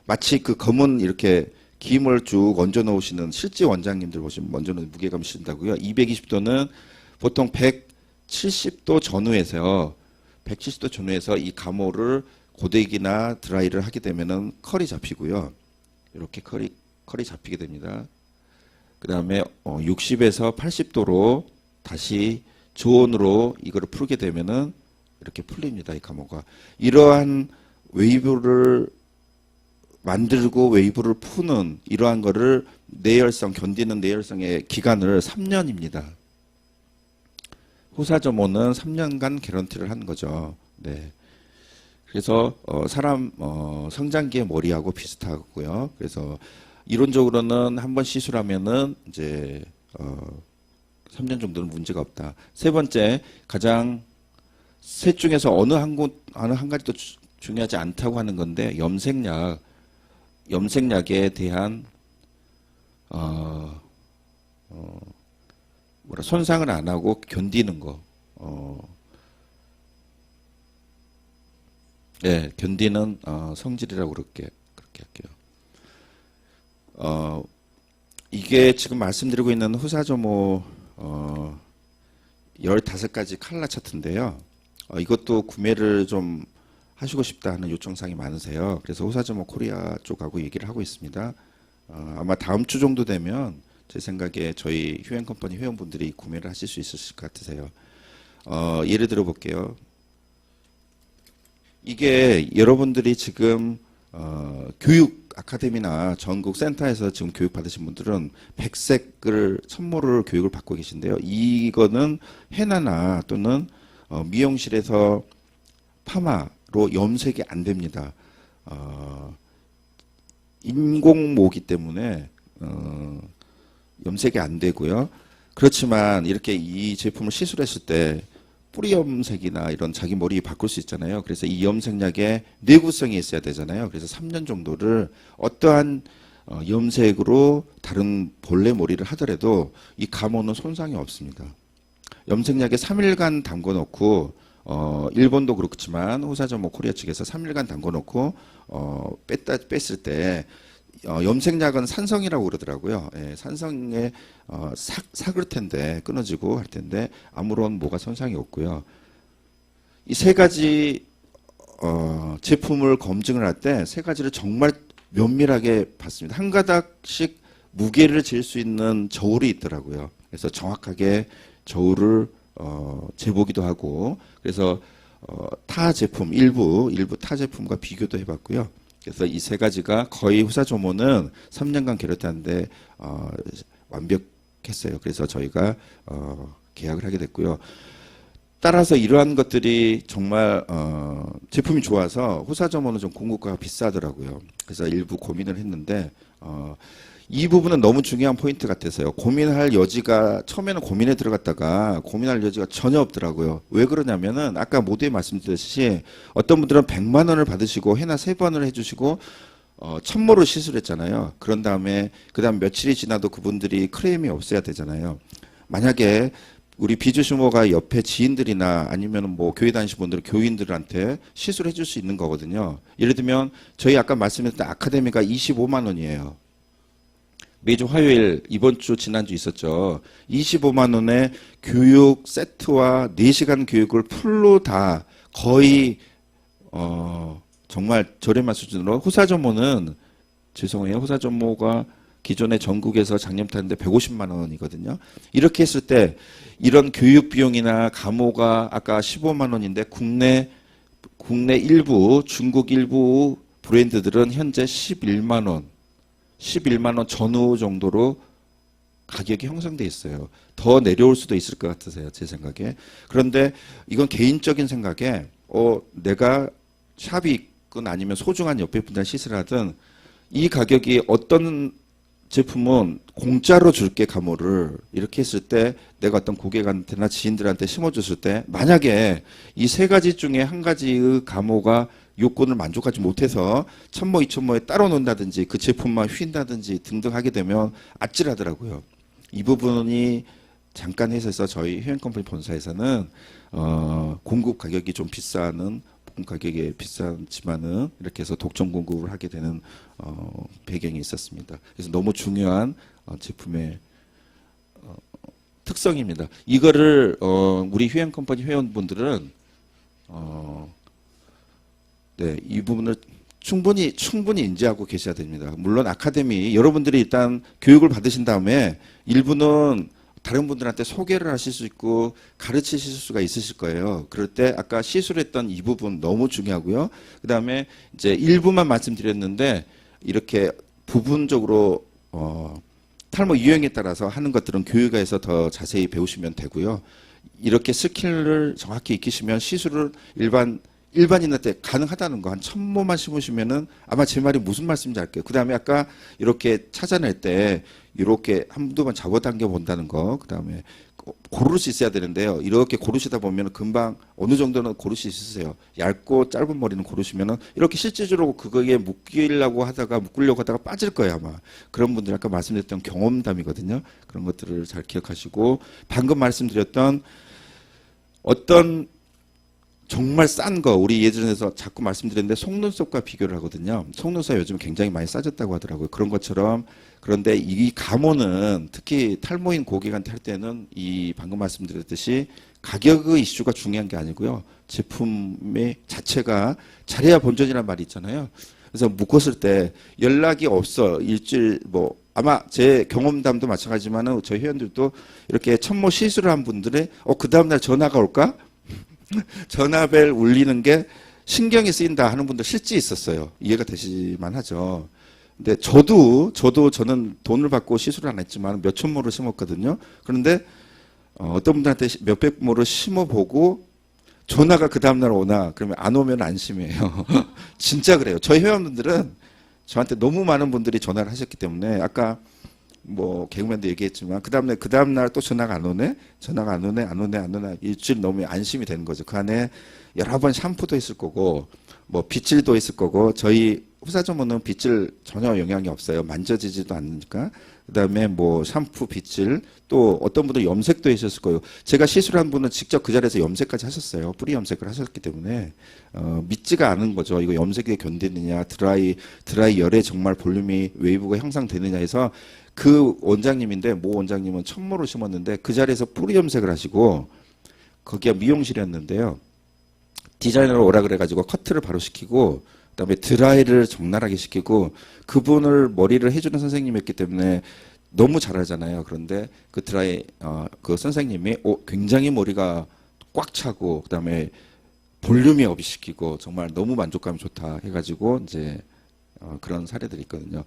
마치 그 검은 이렇게 김을 쭉 얹어 놓으시는 실제 원장님들 보시면 먼저 무게감을 쓰신다고요. 220도는 보통 170도 전후에서 이 감호를 고데기나 드라이를 하게 되면은 컬이 잡히고요. 이렇게 컬이 잡히게 됩니다. 그 다음에 60에서 80도로 다시 저온으로 이거를 풀게 되면은 이렇게 풀립니다. 이 감호가. 이러한 웨이브를 만들고 웨이브를 푸는 이러한 거를 견디는 내열성의 기간을 3년입니다. 후사점호는 3년간 개런티를 한 거죠. 네. 그래서 사람 성장기의 머리하고 비슷하고요. 그래서 이론적으로는 한번 시술하면은 이제 3년 정도는 문제가 없다. 세 번째, 가장 셋 중에서 어느 한 가지도 중요하지 않다고 하는 건데 염색약에 대한 손상을 안 하고 견디는 거. 네, 견디는 성질이라고 그렇게 할게요. 이게 지금 말씀드리고 있는 후사점호 15가지 컬러 차트인데요. 이것도 구매를 좀 하시고 싶다 하는 요청사항이 많으세요. 그래서 후사점호 코리아 쪽하고 얘기를 하고 있습니다. 아마 다음 주 정도 되면 제 생각에 저희 휴행컴퍼니 회원분들이 구매를 하실 수 있으실 것 같으세요. 예를 들어 볼게요. 이게 여러분들이 지금 교육 아카데미나 전국 센터에서 지금 교육 받으신 분들은 백색을 천모를 교육을 받고 계신데요. 이거는 헤나나 또는 미용실에서 파마로 염색이 안 됩니다. 인공모기 때문에 염색이 안 되고요. 그렇지만 이렇게 이 제품을 시술했을 때 뿌리 염색이나 이런 자기 머리 바꿀 수 있잖아요. 그래서 이 염색약에 내구성이 있어야 되잖아요. 그래서 3년 정도를 어떠한 염색으로 다른 본래 머리를 하더라도 이 감호는 손상이 없습니다. 염색약에 3일간 담궈 놓고 일본도 그렇지만 호사저모 코리아 측에서 3일간 담궈 놓고 뺐을 때 염색약은 산성이라고 그러더라고요. 예, 산성에 삭을 텐데 끊어지고 할 텐데 아무런 뭐가 손상이 없고요. 이 세 가지 제품을 검증을 할 때 세 가지를 정말 면밀하게 봤습니다. 한 가닥씩 무게를 잴 수 있는 저울이 있더라고요. 그래서 정확하게 저울을 재보기도 하고 그래서 타 제품 일부 타 제품과 비교도 해봤고요. 그래서 이 세 가지가 거의 후사조모는 3년간 계획하는데 완벽했어요. 그래서 저희가 계약을 하게 됐고요. 따라서 이러한 것들이 정말 제품이 좋아서 후사조모는 좀 공급가가 비싸더라고요. 그래서 일부 고민을 했는데 이 부분은 너무 중요한 포인트 같아서요. 고민할 여지가 처음에는 고민에 들어갔다가 고민할 여지가 전혀 없더라고요. 왜 그러냐면은 아까 모두에 말씀드렸듯이 어떤 분들은 100만 원을 받으시고 해나 3번을 해주시고 천모를 시술했잖아요. 그런 다음에 그다음 며칠이 지나도 그분들이 크레임이 없어야 되잖아요. 만약에 우리 비주슈모가 옆에 지인들이나 아니면 뭐 교회 다니신 분들 교인들한테 시술해 줄 수 있는 거거든요. 예를 들면 저희 아까 말씀드렸던 아카데미가 25만 원이에요. 매주 화요일 이번 주 지난주 있었죠. 25만 원의 교육 세트와 4시간 교육을 풀로 다 거의 정말 저렴한 수준으로 후사전모는 죄송해요. 후사전모가 기존에 전국에서 작년탔는데 150만 원이거든요. 이렇게 했을 때 이런 교육 비용이나 감호가 아까 15만 원인데 국내 일부 중국 일부 브랜드들은 현재 11만 원 전후 정도로 가격이 형성돼 있어요. 더 내려올 수도 있을 것 같으세요. 제 생각에. 그런데 이건 개인적인 생각에 내가 샵이 있건 아니면 소중한 옆에 분들 시술하든 이 가격이 어떤 제품은 공짜로 줄게 감호를 이렇게 했을 때 내가 어떤 고객한테나 지인들한테 심어줬을 때 만약에 이 세 가지 중에 한 가지의 감호가 요건을 만족하지 못해서 천모, 이천모에 따로 놓는다든지 그 제품만 휜다든지 등등 하게 되면 아찔하더라고요. 이 부분이 잠깐 해서 저희 휴엔컴퍼니 본사에서는 공급 가격이 좀 비싸는 공급 가격이 비싸지만은 이렇게 해서 독점 공급을 하게 되는 배경이 있었습니다. 그래서 너무 중요한 제품의 특성입니다. 이거를 우리 휴엔컴퍼니 회원분들은 네, 이 부분을 충분히 인지하고 계셔야 됩니다. 물론 아카데미 여러분들이 일단 교육을 받으신 다음에 일부는 다른 분들한테 소개를 하실 수 있고 가르치실 수가 있으실 거예요. 그럴 때 아까 시술했던 이 부분 너무 중요하고요. 그다음에 이제 일부만 말씀드렸는데 이렇게 부분적으로 탈모 유형에 따라서 하는 것들은 교육에서 더 자세히 배우시면 되고요. 이렇게 스킬을 정확히 익히시면 시술을 일반인한테 가능하다는 거 한 1000모만 심으시면은 아마 제 말이 무슨 말씀인지 알게요. 그 다음에 아까 이렇게 찾아낼 때 이렇게 한두 번 잡아당겨 본다는 거, 그 다음에 고를 수 있어야 되는데요. 이렇게 고르시다 보면 금방 어느 정도는 고를 수 있으세요. 얇고 짧은 머리는 고르시면은 이렇게 실질적으로 그거에 묶으려고 하다가 빠질 거예요, 아마. 그런 분들 아까 말씀드렸던 경험담이거든요. 그런 것들을 잘 기억하시고 방금 말씀드렸던 어떤 정말 싼 거, 우리 예전에서 자꾸 말씀드렸는데 속눈썹과 비교를 하거든요. 속눈썹 요즘 굉장히 많이 싸졌다고 하더라고요. 그런 것처럼. 그런데 이 감호는 특히 탈모인 고객한테 할 때는 이 방금 말씀드렸듯이 가격의 이슈가 중요한 게 아니고요. 제품의 자체가 잘해야 본전이라는 말이 있잖아요. 그래서 묶었을 때 연락이 없어. 일주일 아마 제 경험담도 마찬가지지만은 저희 회원들도 이렇게 천모 시술을 한 분들의 그 다음날 전화가 올까? 전화벨 울리는 게 신경이 쓰인다 하는 분들 실제 있었어요. 이해가 되시만 하죠. 근데 저는 돈을 받고 시술을 안 했지만 몇천 모를 심었거든요. 그런데 어떤 분들한테 몇백 모를 심어보고 전화가 그 다음날 오나 그러면 안 오면 안심해요. 진짜 그래요. 저희 회원분들은 저한테 너무 많은 분들이 전화를 하셨기 때문에 아까 뭐 개그맨도 얘기했지만 그 다음날 또 전화가 안 오네, 안 오네 일주일 넘으면 안심이 되는 거죠. 그 안에 여러 번 샴푸도 있을 거고 뭐 빗질도 있을 거고 저희 후사점은 빗질 전혀 영향이 없어요. 만져지지도 않으니까. 그다음에 뭐 샴푸, 빗질 또 어떤 분들 염색도 있었을 거예요. 제가 시술한 분은 직접 그 자리에서 염색까지 하셨어요. 뿌리 염색을 하셨기 때문에 믿지가 않은 거죠. 이거 염색에 견디느냐, 드라이 열에 정말 볼륨이 웨이브가 형성되느냐 해서 그 원장님인데 모 원장님은 천모를 심었는데 그 자리에서 뿌리 염색을 하시고 거기가 미용실이었는데요. 디자이너로 오라 그래가지고 커트를 바로 시키고 그다음에 드라이를 적나라하게 시키고 그분을 머리를 해주는 선생님이었기 때문에 너무 잘하잖아요. 그런데 그 드라이 그 선생님이 굉장히 머리가 꽉 차고 그다음에 볼륨이 업이 시키고 정말 너무 만족감이 좋다 해가지고 이제 그런 사례들이 있거든요.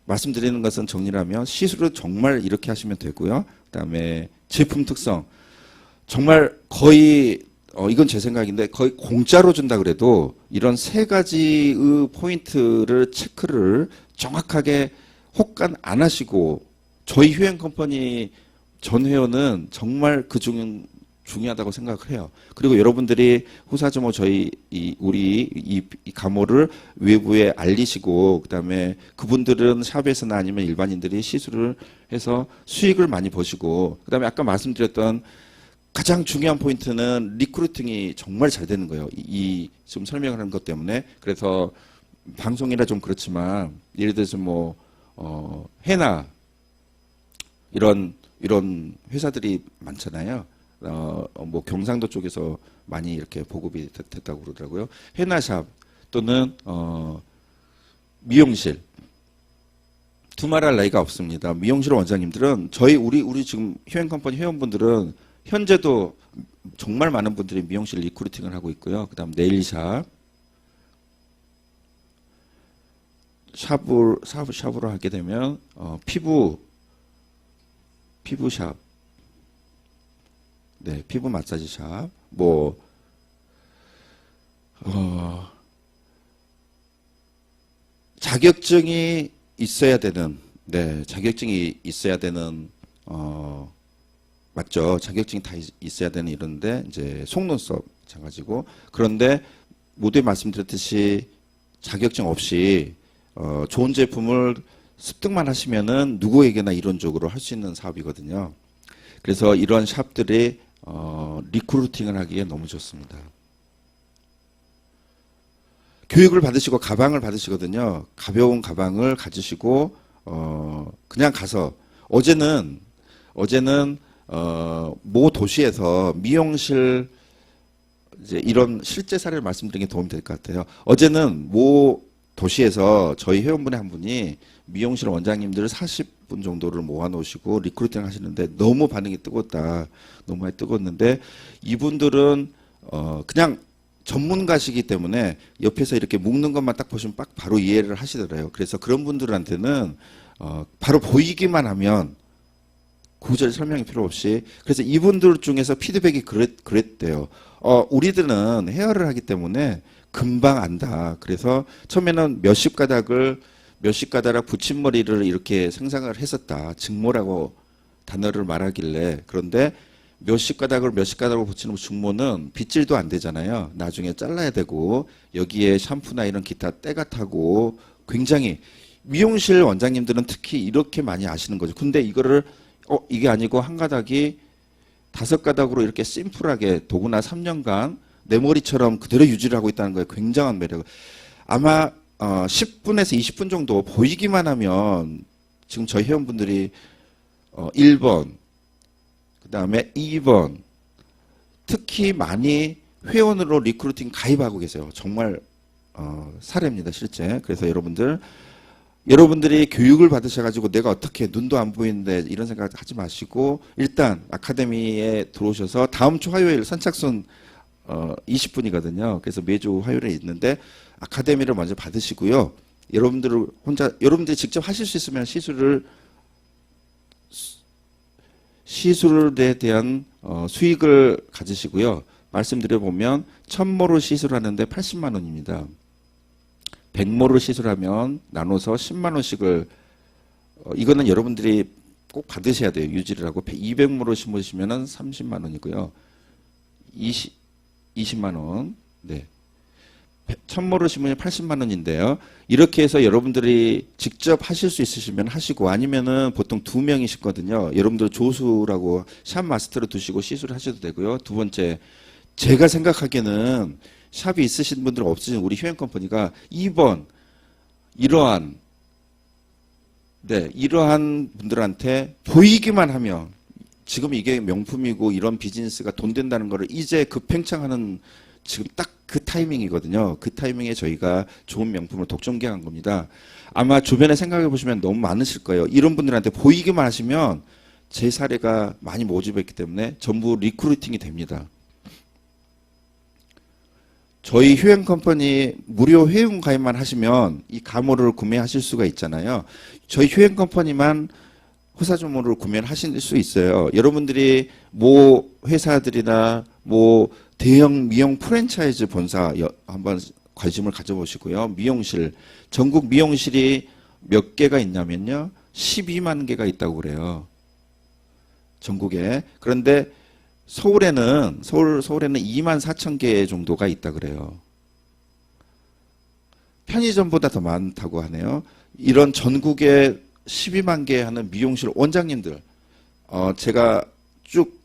말씀드리는 것은 정리하면 시술을 정말 이렇게 하시면 되고요. 그다음에 제품 특성 정말 거의 이건 제 생각인데 거의 공짜로 준다 그래도 이런 세 가지의 포인트를 체크를 정확하게 혹간 안 하시고 저희 휴행 컴퍼니 전 회원은 정말 그중 중요하다고 생각을 해요. 그리고 여러분들이 후사점호 저희 우리 이 감호를 외부에 알리시고 그다음에 그분들은 샵에서나 아니면 일반인들이 시술을 해서 수익을 많이 버시고 그다음에 아까 말씀드렸던 가장 중요한 포인트는 리크루팅이 정말 잘 되는 거예요. 지금 설명을 하는 것 때문에. 그래서 방송이라 좀 그렇지만 예를 들어서 뭐 해나 이런 회사들이 많잖아요. 뭐 경상도 쪽에서 많이 이렇게 보급이 됐다고 그러더라고요. 해나샵 또는 미용실 두말할 나위가 없습니다. 미용실 원장님들은 우리 지금 휴행 컴퍼니 회원분들은 현재도 정말 많은 분들이 미용실 리크루팅을 하고 있고요. 그다음 네일샵, 샵으로 하게 되면 피부샵, 네, 피부 마사지 샵, 뭐 자격증이 있어야 되는, 네, 자격증이 있어야 되는 맞죠. 자격증이 다 있어야 되는 이런데 이제 속눈썹 마찬가지고 그런데 모두에 말씀드렸듯이 자격증 없이 좋은 제품을 습득만 하시면은 누구에게나 이론적으로 할 수 있는 사업이거든요. 그래서 이런 샵들이 리크루팅을 하기에 너무 좋습니다. 교육을 받으시고 가방을 받으시거든요. 가벼운 가방을 가지시고 그냥 가서 어제는 모 도시에서 미용실 이제 이런 실제 사례를 말씀드리는 게 도움이 될 것 같아요. 어제는 모 도시에서 저희 회원분의 한 분이 미용실 원장님들 40분 정도를 모아놓으시고 리크루팅 하시는데 너무 반응이 뜨겁다. 너무 많이 뜨거웠는데 이분들은 그냥 전문가시기 때문에 옆에서 이렇게 묶는 것만 딱 보시면 바로 이해를 하시더라고요. 그래서 그런 분들한테는 바로 보이기만 하면 구절 설명이 필요 없이 그래서 이분들 중에서 피드백이 그랬대요. 우리들은 헤어를 하기 때문에 금방 안다. 그래서 처음에는 몇십 가닥 붙임머리를 이렇게 생각을 했었다. 증모라고 단어를 말하길래 그런데 몇십 가닥으로 붙이는 증모는 빗질도 안 되잖아요. 나중에 잘라야 되고 여기에 샴푸나 이런 기타 때가 타고 굉장히 미용실 원장님들은 특히 이렇게 많이 아시는 거죠. 근데 이거를 이게 아니고 한 가닥이 5가닥으로 이렇게 심플하게 더구나 3년간 내 머리처럼 그대로 유지를 하고 있다는 거에 굉장한 매력. 아마 10분에서 20분 정도 보이기만 하면 지금 저희 회원분들이 1번, 그 다음에 2번 특히 많이 회원으로 리크루팅 가입하고 계세요. 정말 사례입니다. 실제. 그래서 여러분들이 교육을 받으셔가지고 내가 어떻게 눈도 안 보이는데 이런 생각 하지 마시고 일단 아카데미에 들어오셔서 다음 주 화요일 선착순 20분이거든요. 그래서 매주 화요일에 있는데 아카데미를 먼저 받으시고요. 여러분들이 직접 하실 수 있으면 시술에 대한 수익을 가지시고요. 말씀드려보면 1000모를 시술하는데 80만 원입니다. 100모를 시술하면 나눠서 10만 원씩을 이거는 여러분들이 꼭 받으셔야 돼요. 유지를 하고 200모를 심으시면 30만 원이고요. 20만 원. 네. 1000모를 심으면 80만 원인데요. 이렇게 해서 여러분들이 직접 하실 수 있으시면 하시고 아니면은 보통 2명이시거든요. 여러분들 조수라고 샵 마스터로 두시고 시술을 하셔도 되고요. 두 번째, 제가 생각하기에는 샵이 있으신 분들 없으신 우리 휴앤컴퍼니가 2번 이러한 분들한테 보이기만 하면 지금 이게 명품이고 이런 비즈니스가 돈 된다는 거를 이제 급팽창하는 지금 딱 그 타이밍이거든요. 그 타이밍에 저희가 좋은 명품을 독점계약한 겁니다. 아마 주변에 생각해 보시면 너무 많으실 거예요. 이런 분들한테 보이기만 하시면 제 사례가 많이 모집했기 때문에 전부 리크루팅이 됩니다. 저희 휴앤컴퍼니 무료 회원 가입만 하시면 이 가모를 구매하실 수가 있잖아요. 저희 휴앤컴퍼니만 호사조모를 구매를 하실 수 있어요. 여러분들이 모 회사들이나 뭐 대형 미용 프랜차이즈 본사 한번 관심을 가져보시고요. 미용실, 전국 미용실이 몇 개가 있냐면요. 12만 개가 있다고 그래요. 전국에. 그런데 서울에는 2만 4천 개 정도가 있다 그래요. 편의점보다 더 많다고 하네요. 이런 전국에 12만 개 하는 미용실 원장님들, 제가 쭉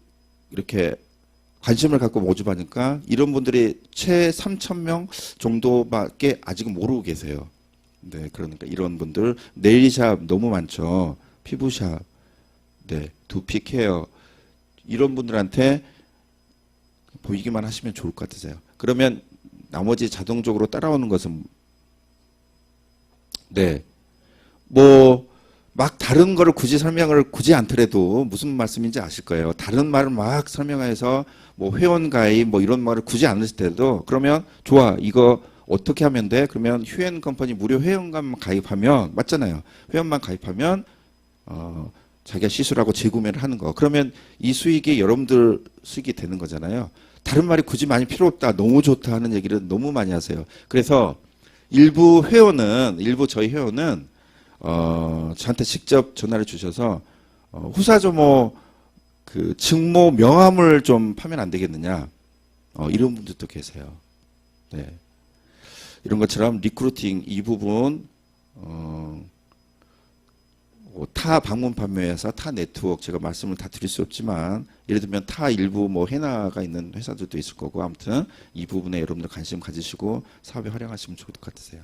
이렇게 관심을 갖고 모집하니까 이런 분들이 채 3,000명 정도밖에 아직은 모르고 계세요. 네, 그러니까 이런 분들 네일샵 너무 많죠. 피부샵, 네, 두피 케어 이런 분들한테 보이기만 하시면 좋을 것 같으세요. 그러면 나머지 자동적으로 따라오는 것은 네, 뭐 막 다른 거를 설명을 굳이 않더라도 무슨 말씀인지 아실 거예요. 다른 말을 막 설명해서 뭐 회원 가입 뭐 이런 말을 굳이 안 하실 때도 그러면 좋아 이거 어떻게 하면 돼? 그러면 휴앤컴퍼니 무료 회원만 가입하면 맞잖아요. 회원만 가입하면 자기가 시술하고 재구매를 하는 거. 그러면 이 수익이 여러분들 수익이 되는 거잖아요. 다른 말이 굳이 많이 필요 없다. 너무 좋다 하는 얘기를 너무 많이 하세요. 그래서 일부 저희 회원은 저한테 직접 전화를 주셔서 후사조모 그 증모 명함을 좀 파면 안 되겠느냐 이런 분들도 계세요. 네. 이런 것처럼 리크루팅 이 부분 타 방문 판매회사, 타 네트워크 제가 말씀을 다 드릴 수 없지만 예를 들면 타 일부 뭐 해나가 있는 회사들도 있을 거고 아무튼 이 부분에 여러분들 관심 가지시고 사업에 활용하시면 좋을 것 같으세요.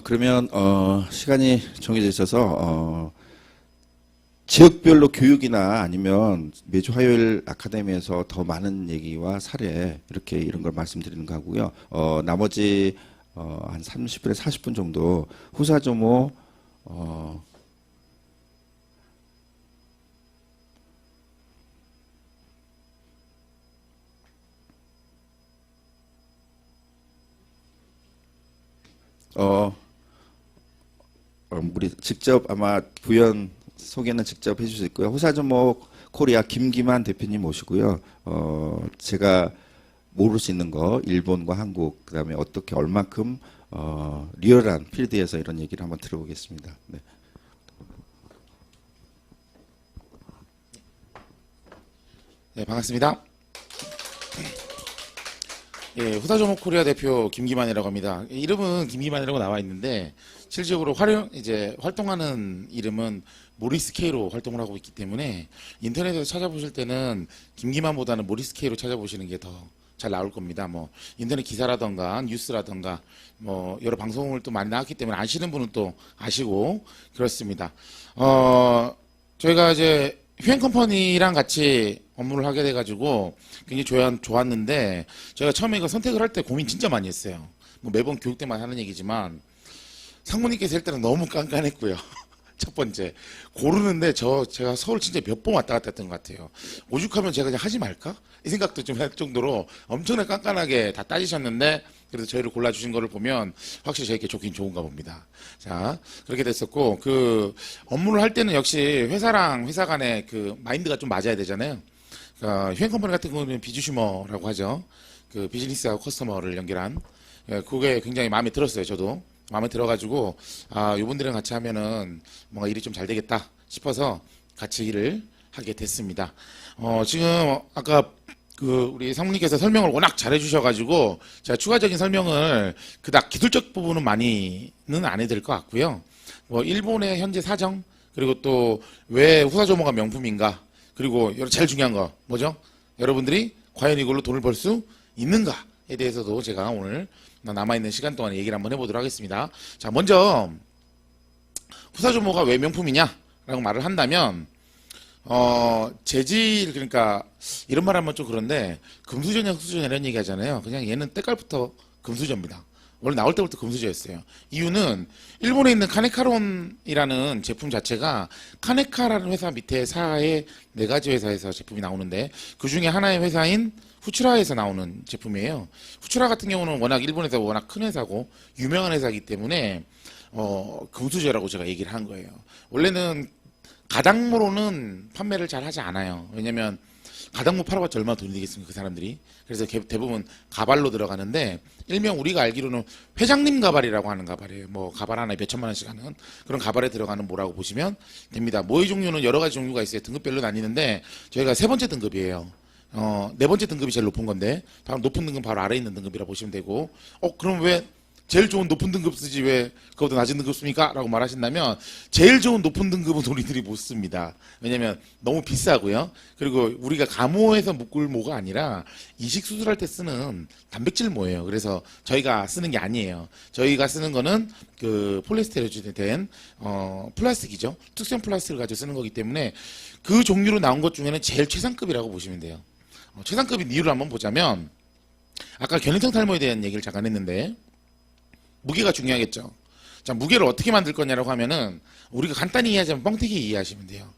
그러면 시간이 정해져 있어서 지역별로 교육이나 아니면 매주 화요일 아카데미에서 더 많은 얘기와 사례 이렇게 이런 걸 말씀드리는 거고요. 나머지 한 30분에서 40분 정도 후사조모 우리 직접 아마 부연 소개는 직접 해주실 수 있고요. 호사조모 코리아 김기만 대표님 모시고요. 제가 모를 수 있는 거 일본과 한국 그다음에 어떻게 얼만큼 리얼한 필드에서 이런 얘기를 한번 들어보겠습니다. 네. 네, 반갑습니다. 예, 후다조모 코리아 대표 김기만이라고 합니다. 이름은 김기만이라고 나와 있는데 실질적으로 활동하는 이름은 모리스 K로 활동을 하고 있기 때문에 인터넷에서 찾아보실 때는 김기만보다는 모리스 K로 찾아보시는 게 더 잘 나올 겁니다. 뭐 인터넷 기사라던가 뉴스라던가 뭐 여러 방송을 또 많이 나왔기 때문에 아시는 분은 또 아시고 그렇습니다. 저희가 이제 휴행 컴퍼니랑 같이 업무를 하게 돼가지고 굉장히 좋았는데 제가 처음에 이거 선택을 할 때 고민 진짜 많이 했어요. 뭐 매번 교육 때만 하는 얘기지만 상무님께서 할 때는 너무 깐깐했고요. 첫 번째 고르는데 제가 서울 진짜 몇 번 왔다 갔다 했던 것 같아요. 오죽하면 제가 그냥 하지 말까? 이 생각도 좀 할 정도로 엄청나게 깐깐하게 다 따지셨는데 그래서 저희를 골라주신 거를 보면 확실히 저에게 좋긴 좋은가 봅니다. 자, 그렇게 됐었고 그 업무를 할 때는 역시 회사랑 회사 간의 그 마인드가 좀 맞아야 되잖아요. 그러니까 휴행 컴퍼니 같은 경우는 비즈슈머라고 하죠. 그 비즈니스하고 커스터머를 연결한 그게 굉장히 마음에 들었어요. 저도 마음에 들어가지고 이분들이랑 같이 하면은 뭔가 일이 좀 잘 되겠다 싶어서 같이 일을 하게 됐습니다. 지금 아까 그 우리 상무님께서 설명을 워낙 잘해주셔가지고 제가 추가적인 설명을 그닥 기술적 부분은 많이는 안 해드릴 것 같고요. 뭐 일본의 현재 사정 그리고 또 왜 후사조모가 명품인가 그리고 제일 중요한 거 뭐죠? 여러분들이 과연 이걸로 돈을 벌 수 있는가에 대해서도 제가 오늘 남아있는 시간 동안 얘기를 한번 해보도록 하겠습니다. 자, 먼저 후사조모가 왜 명품이냐라고 말을 한다면 재질 그러니까 이런 말 하면 좀 그런데 금수저냐 흑수저냐 이런 얘기 하잖아요. 그냥 얘는 때깔부터 금수저입니다. 원래 나올 때부터 금수저였어요. 이유는 일본에 있는 카네카론이라는 제품 자체가 카네카라는 회사 밑에 사의 4가지 회사에서 제품이 나오는데 그 중에 하나의 회사인 후츠라에서 나오는 제품이에요. 후츠라 같은 경우는 워낙 일본에서 워낙 큰 회사고 유명한 회사이기 때문에 금수저라고 제가 얘기를 한 거예요. 원래는 가당무로는 판매를 잘 하지 않아요. 왜냐면 가당무 팔아봤자 얼마나 돈이 되겠습니까, 그 사람들이. 그래서 대부분 가발로 들어가는데 일명 우리가 알기로는 회장님 가발이라고 하는 가발이에요. 뭐 가발 하나에 몇 천만 원씩 하는 그런 가발에 들어가는 뭐라고 보시면 됩니다. 모의 종류는 여러 가지 종류가 있어요. 등급별로 나뉘는데 저희가 3번째 등급이에요. 4번째 등급이 제일 높은 건데 바로 높은 등급 바로 아래에 있는 등급이라 보시면 되고 그럼 왜 제일 좋은 높은 등급 쓰지 왜 그거보다 낮은 등급 씁니까? 라고 말하신다면 제일 좋은 높은 등급은 우리들이 못 씁니다. 왜냐면 너무 비싸고요. 그리고 우리가 감호에서 묶을 모가 아니라 이식 수술할 때 쓰는 단백질 모예요. 그래서 저희가 쓰는 게 아니에요. 저희가 쓰는 거는 그 폴리에스테르로 된 플라스틱이죠. 특수형 플라스틱을 가지고 쓰는 거기 때문에 그 종류로 나온 것 중에는 제일 최상급이라고 보시면 돼요. 최상급인 이유를 한번 보자면 아까 견인성 탈모에 대한 얘기를 잠깐 했는데 무게가 중요하겠죠. 자, 무게를 어떻게 만들 거냐라고 하면은 우리가 간단히 이해하자면 뻥튀기 이해하시면 돼요.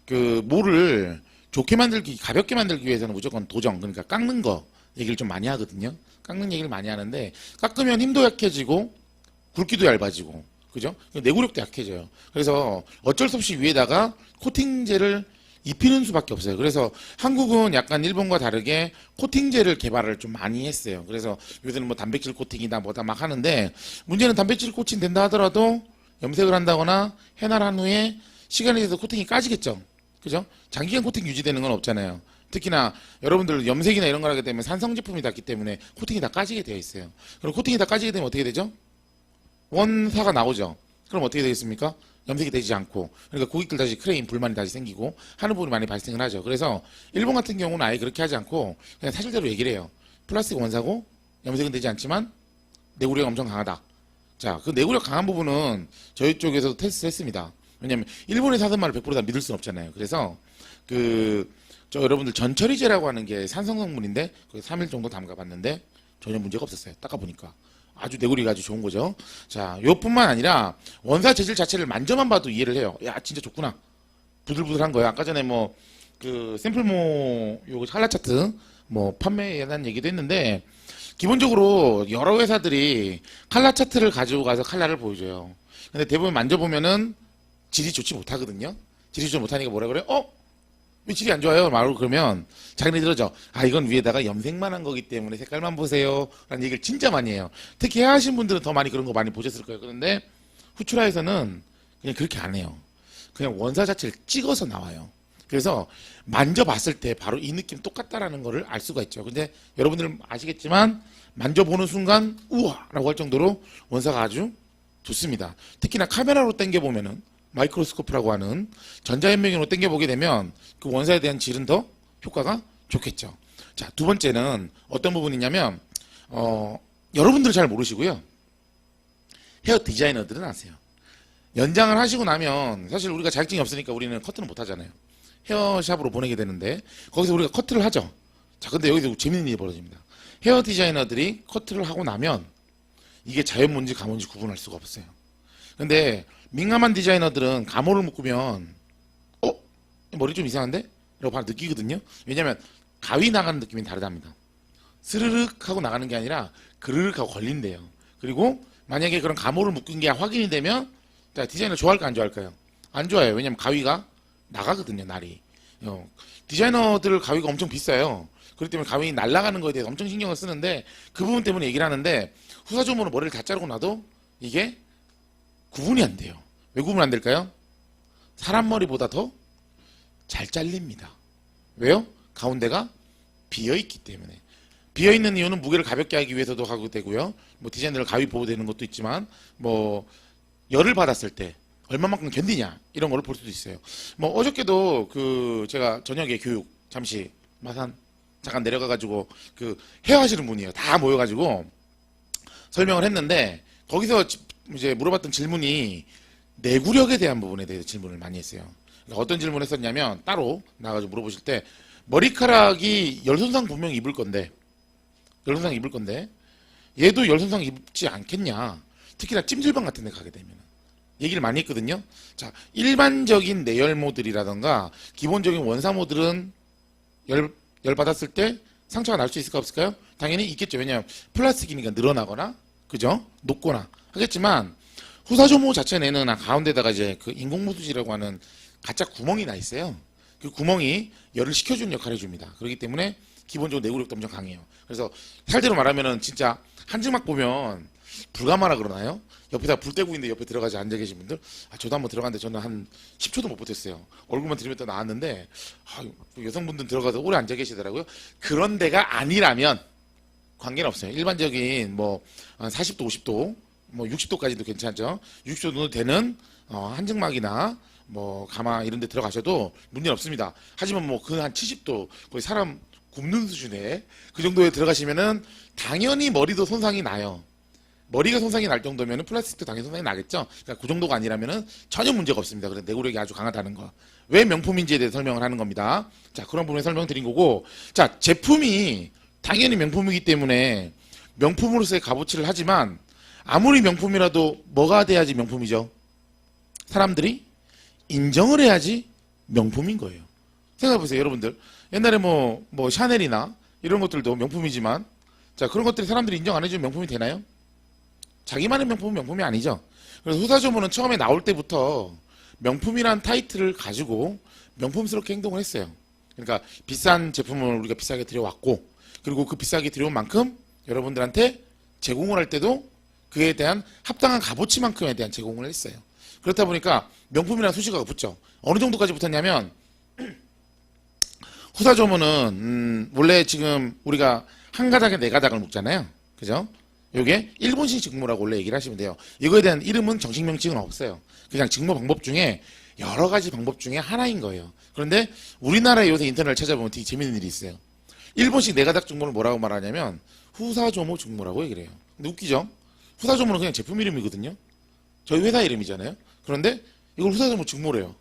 그 모를 좋게 만들기, 가볍게 만들기 위해서는 무조건 도정, 그러니까 깎는 거 얘기를 좀 많이 하거든요. 깎는 얘기를 많이 하는데 깎으면 힘도 약해지고 굵기도 얇아지고, 그죠? 내구력도 약해져요. 그래서 어쩔 수 없이 위에다가 코팅제를 입히는 수밖에 없어요. 그래서 한국은 약간 일본과 다르게 코팅제를 개발을 좀 많이 했어요. 그래서 요새는 뭐 단백질 코팅이다 뭐다 막 하는데 문제는 단백질 코팅 된다 하더라도 염색을 한다거나 해날한 후에 시간이 돼서 코팅이 까지겠죠. 그죠? 장기간 코팅 유지되는 건 없잖아요. 특히나 여러분들 염색이나 이런 걸 하게 되면 산성 제품이 닿기 때문에 코팅이 다 까지게 되어 있어요. 그럼 코팅이 다 까지게 되면 어떻게 되죠? 원사가 나오죠. 그럼 어떻게 되겠습니까? 염색이 되지 않고 그러니까 고객들 다시 크레임 불만이 다시 생기고 하는 부분이 많이 발생을 하죠. 그래서 일본 같은 경우는 아예 그렇게 하지 않고 그냥 사실대로 얘기를 해요. 플라스틱 원사고 염색은 되지 않지만 내구력이 엄청 강하다. 자, 그 내구력 강한 부분은 저희 쪽에서도 테스트했습니다. 왜냐하면 일본에서 하던 말을 100% 다 믿을 수는 없잖아요. 그래서 저 여러분들 전처리제라고 하는 게 산성 성분인데 거기 3일 정도 담가봤는데 전혀 문제가 없었어요. 닦아보니까. 아주 내구리가 아주 좋은 거죠. 자, 요뿐만 아니라 원사 재질 자체를 만져만 봐도 이해를 해요. 야, 진짜 좋구나. 부들부들한 거야. 아까 전에 뭐 그 샘플모 요거 칼라 차트 뭐 판매에 대한 얘기도 했는데 기본적으로 여러 회사들이 칼라 차트를 가지고 가서 칼라를 보여줘요. 근데 대부분 만져보면은 질이 좋지 못하거든요. 질이 좋지 못하니까 뭐라 그래요? 왜 질이 안 좋아요? 말로 그러면 자기네들 그러죠. 이건 위에다가 염색만 한 거기 때문에 색깔만 보세요. 라는 얘기를 진짜 많이 해요. 특히 하신 분들은 더 많이 그런 거 많이 보셨을 거예요. 그런데 후추라에서는 그냥 그렇게 안 해요. 그냥 원사 자체를 찍어서 나와요. 그래서 만져봤을 때 바로 이 느낌 똑같다라는 거를 알 수가 있죠. 근데 여러분들은 아시겠지만 만져보는 순간 우와! 라고 할 정도로 원사가 아주 좋습니다. 특히나 카메라로 당겨보면은 마이크로스코프라고 하는 전자현미경으로 당겨보게 되면 그 원사에 대한 질은 더 효과가 좋겠죠. 자, 두 번째는 어떤 부분이냐면 여러분들은 잘 모르시고요. 헤어 디자이너들은 아세요. 연장을 하시고 나면 사실 우리가 자격증이 없으니까 우리는 커트는 못 하잖아요. 헤어샵으로 보내게 되는데 거기서 우리가 커트를 하죠. 자, 근데 여기서 재밌는 일이 벌어집니다. 헤어 디자이너들이 커트를 하고 나면 이게 자연모인지 가모인지 구분할 수가 없어요. 근데 민감한 디자이너들은 가모를 묶으면 머리 좀 이상한데? 라고 바로 느끼거든요. 왜냐면 가위 나가는 느낌이 다르답니다. 스르륵 하고 나가는 게 아니라 그르륵 하고 걸린대요. 그리고 만약에 그런 가모를 묶은 게 확인이 되면 자, 디자이너 좋아할까 안 좋아할까요? 안 좋아요. 왜냐면 가위가 나가거든요, 날이. 디자이너들 가위가 엄청 비싸요. 그렇기 때문에 가위 날아가는 거에 대해서 엄청 신경을 쓰는데 그 부분 때문에 얘기를 하는데 후사조모로 머리를 다 자르고 나도 이게 구분이 안 돼요. 왜 구분 안 될까요? 사람 머리보다 더 잘 잘립니다. 왜요? 가운데가 비어있기 때문에. 비어있는 이유는 무게를 가볍게 하기 위해서도 하고 되고요. 뭐 디자이너를 가위 보호되는 것도 있지만 뭐 열을 받았을 때 얼마만큼 견디냐 이런 걸 볼 수도 있어요. 뭐 어저께도 그 제가 저녁에 교육 잠시 마산 잠깐 내려가가지고 그 헤어하시는 분이에요. 다 모여가지고 설명을 했는데 거기서 이제 물어봤던 질문이 내구력에 대한 부분에 대해서 질문을 많이 했어요. 그러니까 어떤 질문을 했었냐면 따로 나가지고 물어보실 때 머리카락이 열손상 분명히 입을 건데 열손상 입을 건데 얘도 열손상 입지 않겠냐. 특히나 찜질방 같은 데 가게 되면 얘기를 많이 했거든요. 자, 일반적인 내열모들이라던가 기본적인 원사모들은 열 받았을 때 상처가 날 수 있을까 없을까요? 당연히 있겠죠. 왜냐하면 플라스틱이니까 늘어나거나 그죠? 녹거나 하겠지만 후사조모 자체는 가운데다가 이제 그 인공무드지라고 하는 가짜 구멍이 나 있어요. 그 구멍이 열을 식혀주는 역할을 해줍니다. 그렇기 때문에 기본적으로 내구력도 엄청 강해요. 그래서 살대로 말하면은 진짜 한증막 보면 불가마라 그러나요? 옆에다 불 떼고 있는데 옆에 들어가지 앉아 계신 분들, 저도 한번 들어갔는데 저는 한 10초도 못 버텼어요. 얼굴만 들이밀다 나왔는데 여성분들 들어가서 오래 앉아 계시더라고요. 그런 데가 아니라면 관계는 없어요. 일반적인 뭐 40도, 50도, 뭐 60도까지도 괜찮죠. 60도도 되는 한증막이나 뭐 가마 이런 데 들어가셔도 문제는 없습니다. 하지만 뭐 그 한 70도 거의 사람 굽는 수준에 그 정도에 들어가시면은 당연히 머리도 손상이 나요. 머리가 손상이 날 정도면은 플라스틱도 당연히 손상이 나겠죠. 그러니까 그 정도가 아니라면은 전혀 문제가 없습니다. 그래서 내구력이 아주 강하다는 거. 왜 명품인지에 대해 설명을 하는 겁니다. 자, 그런 부분에 설명드린 거고, 자, 제품이 당연히 명품이기 때문에 명품으로서의 값어치를 하지만 아무리 명품이라도 뭐가 돼야지 명품이죠? 사람들이 인정을 해야지 명품인 거예요. 생각해보세요, 여러분들. 옛날에 뭐 샤넬이나 이런 것들도 명품이지만, 자, 그런 것들이 사람들이 인정 안 해주면 명품이 되나요? 자기만의 명품은 명품이 아니죠. 그래서 후사조모는 처음에 나올 때부터 명품이란 타이틀을 가지고 명품스럽게 행동을 했어요. 그러니까 비싼 제품을 우리가 비싸게 들여왔고, 그리고 그 비싸게 들여온 만큼 여러분들한테 제공을 할 때도 그에 대한 합당한 값어치만큼에 대한 제공을 했어요. 그렇다 보니까 명품이라는 수식어가 붙죠. 어느 정도까지 붙었냐면 후사조모는 원래 지금 우리가 한 가닥에 네 가닥을 묶잖아요. 그죠? 요게 일본식 직모라고 원래 얘기를 하시면 돼요. 이거에 대한 이름은 정식 명칭은 없어요. 그냥 직모 방법 중에 여러 가지 방법 중에 하나인 거예요. 그런데 우리나라에 요새 인터넷을 찾아보면 되게 재밌는 일이 있어요. 일본식 네 가닥 직모를 뭐라고 말하냐면 후사조모 직모라고 얘기를 해요. 근데 웃기죠? 후사조모는 그냥 제품 이름이거든요. 저희 회사 이름이잖아요. 그런데 이걸 후사조모 직모래요.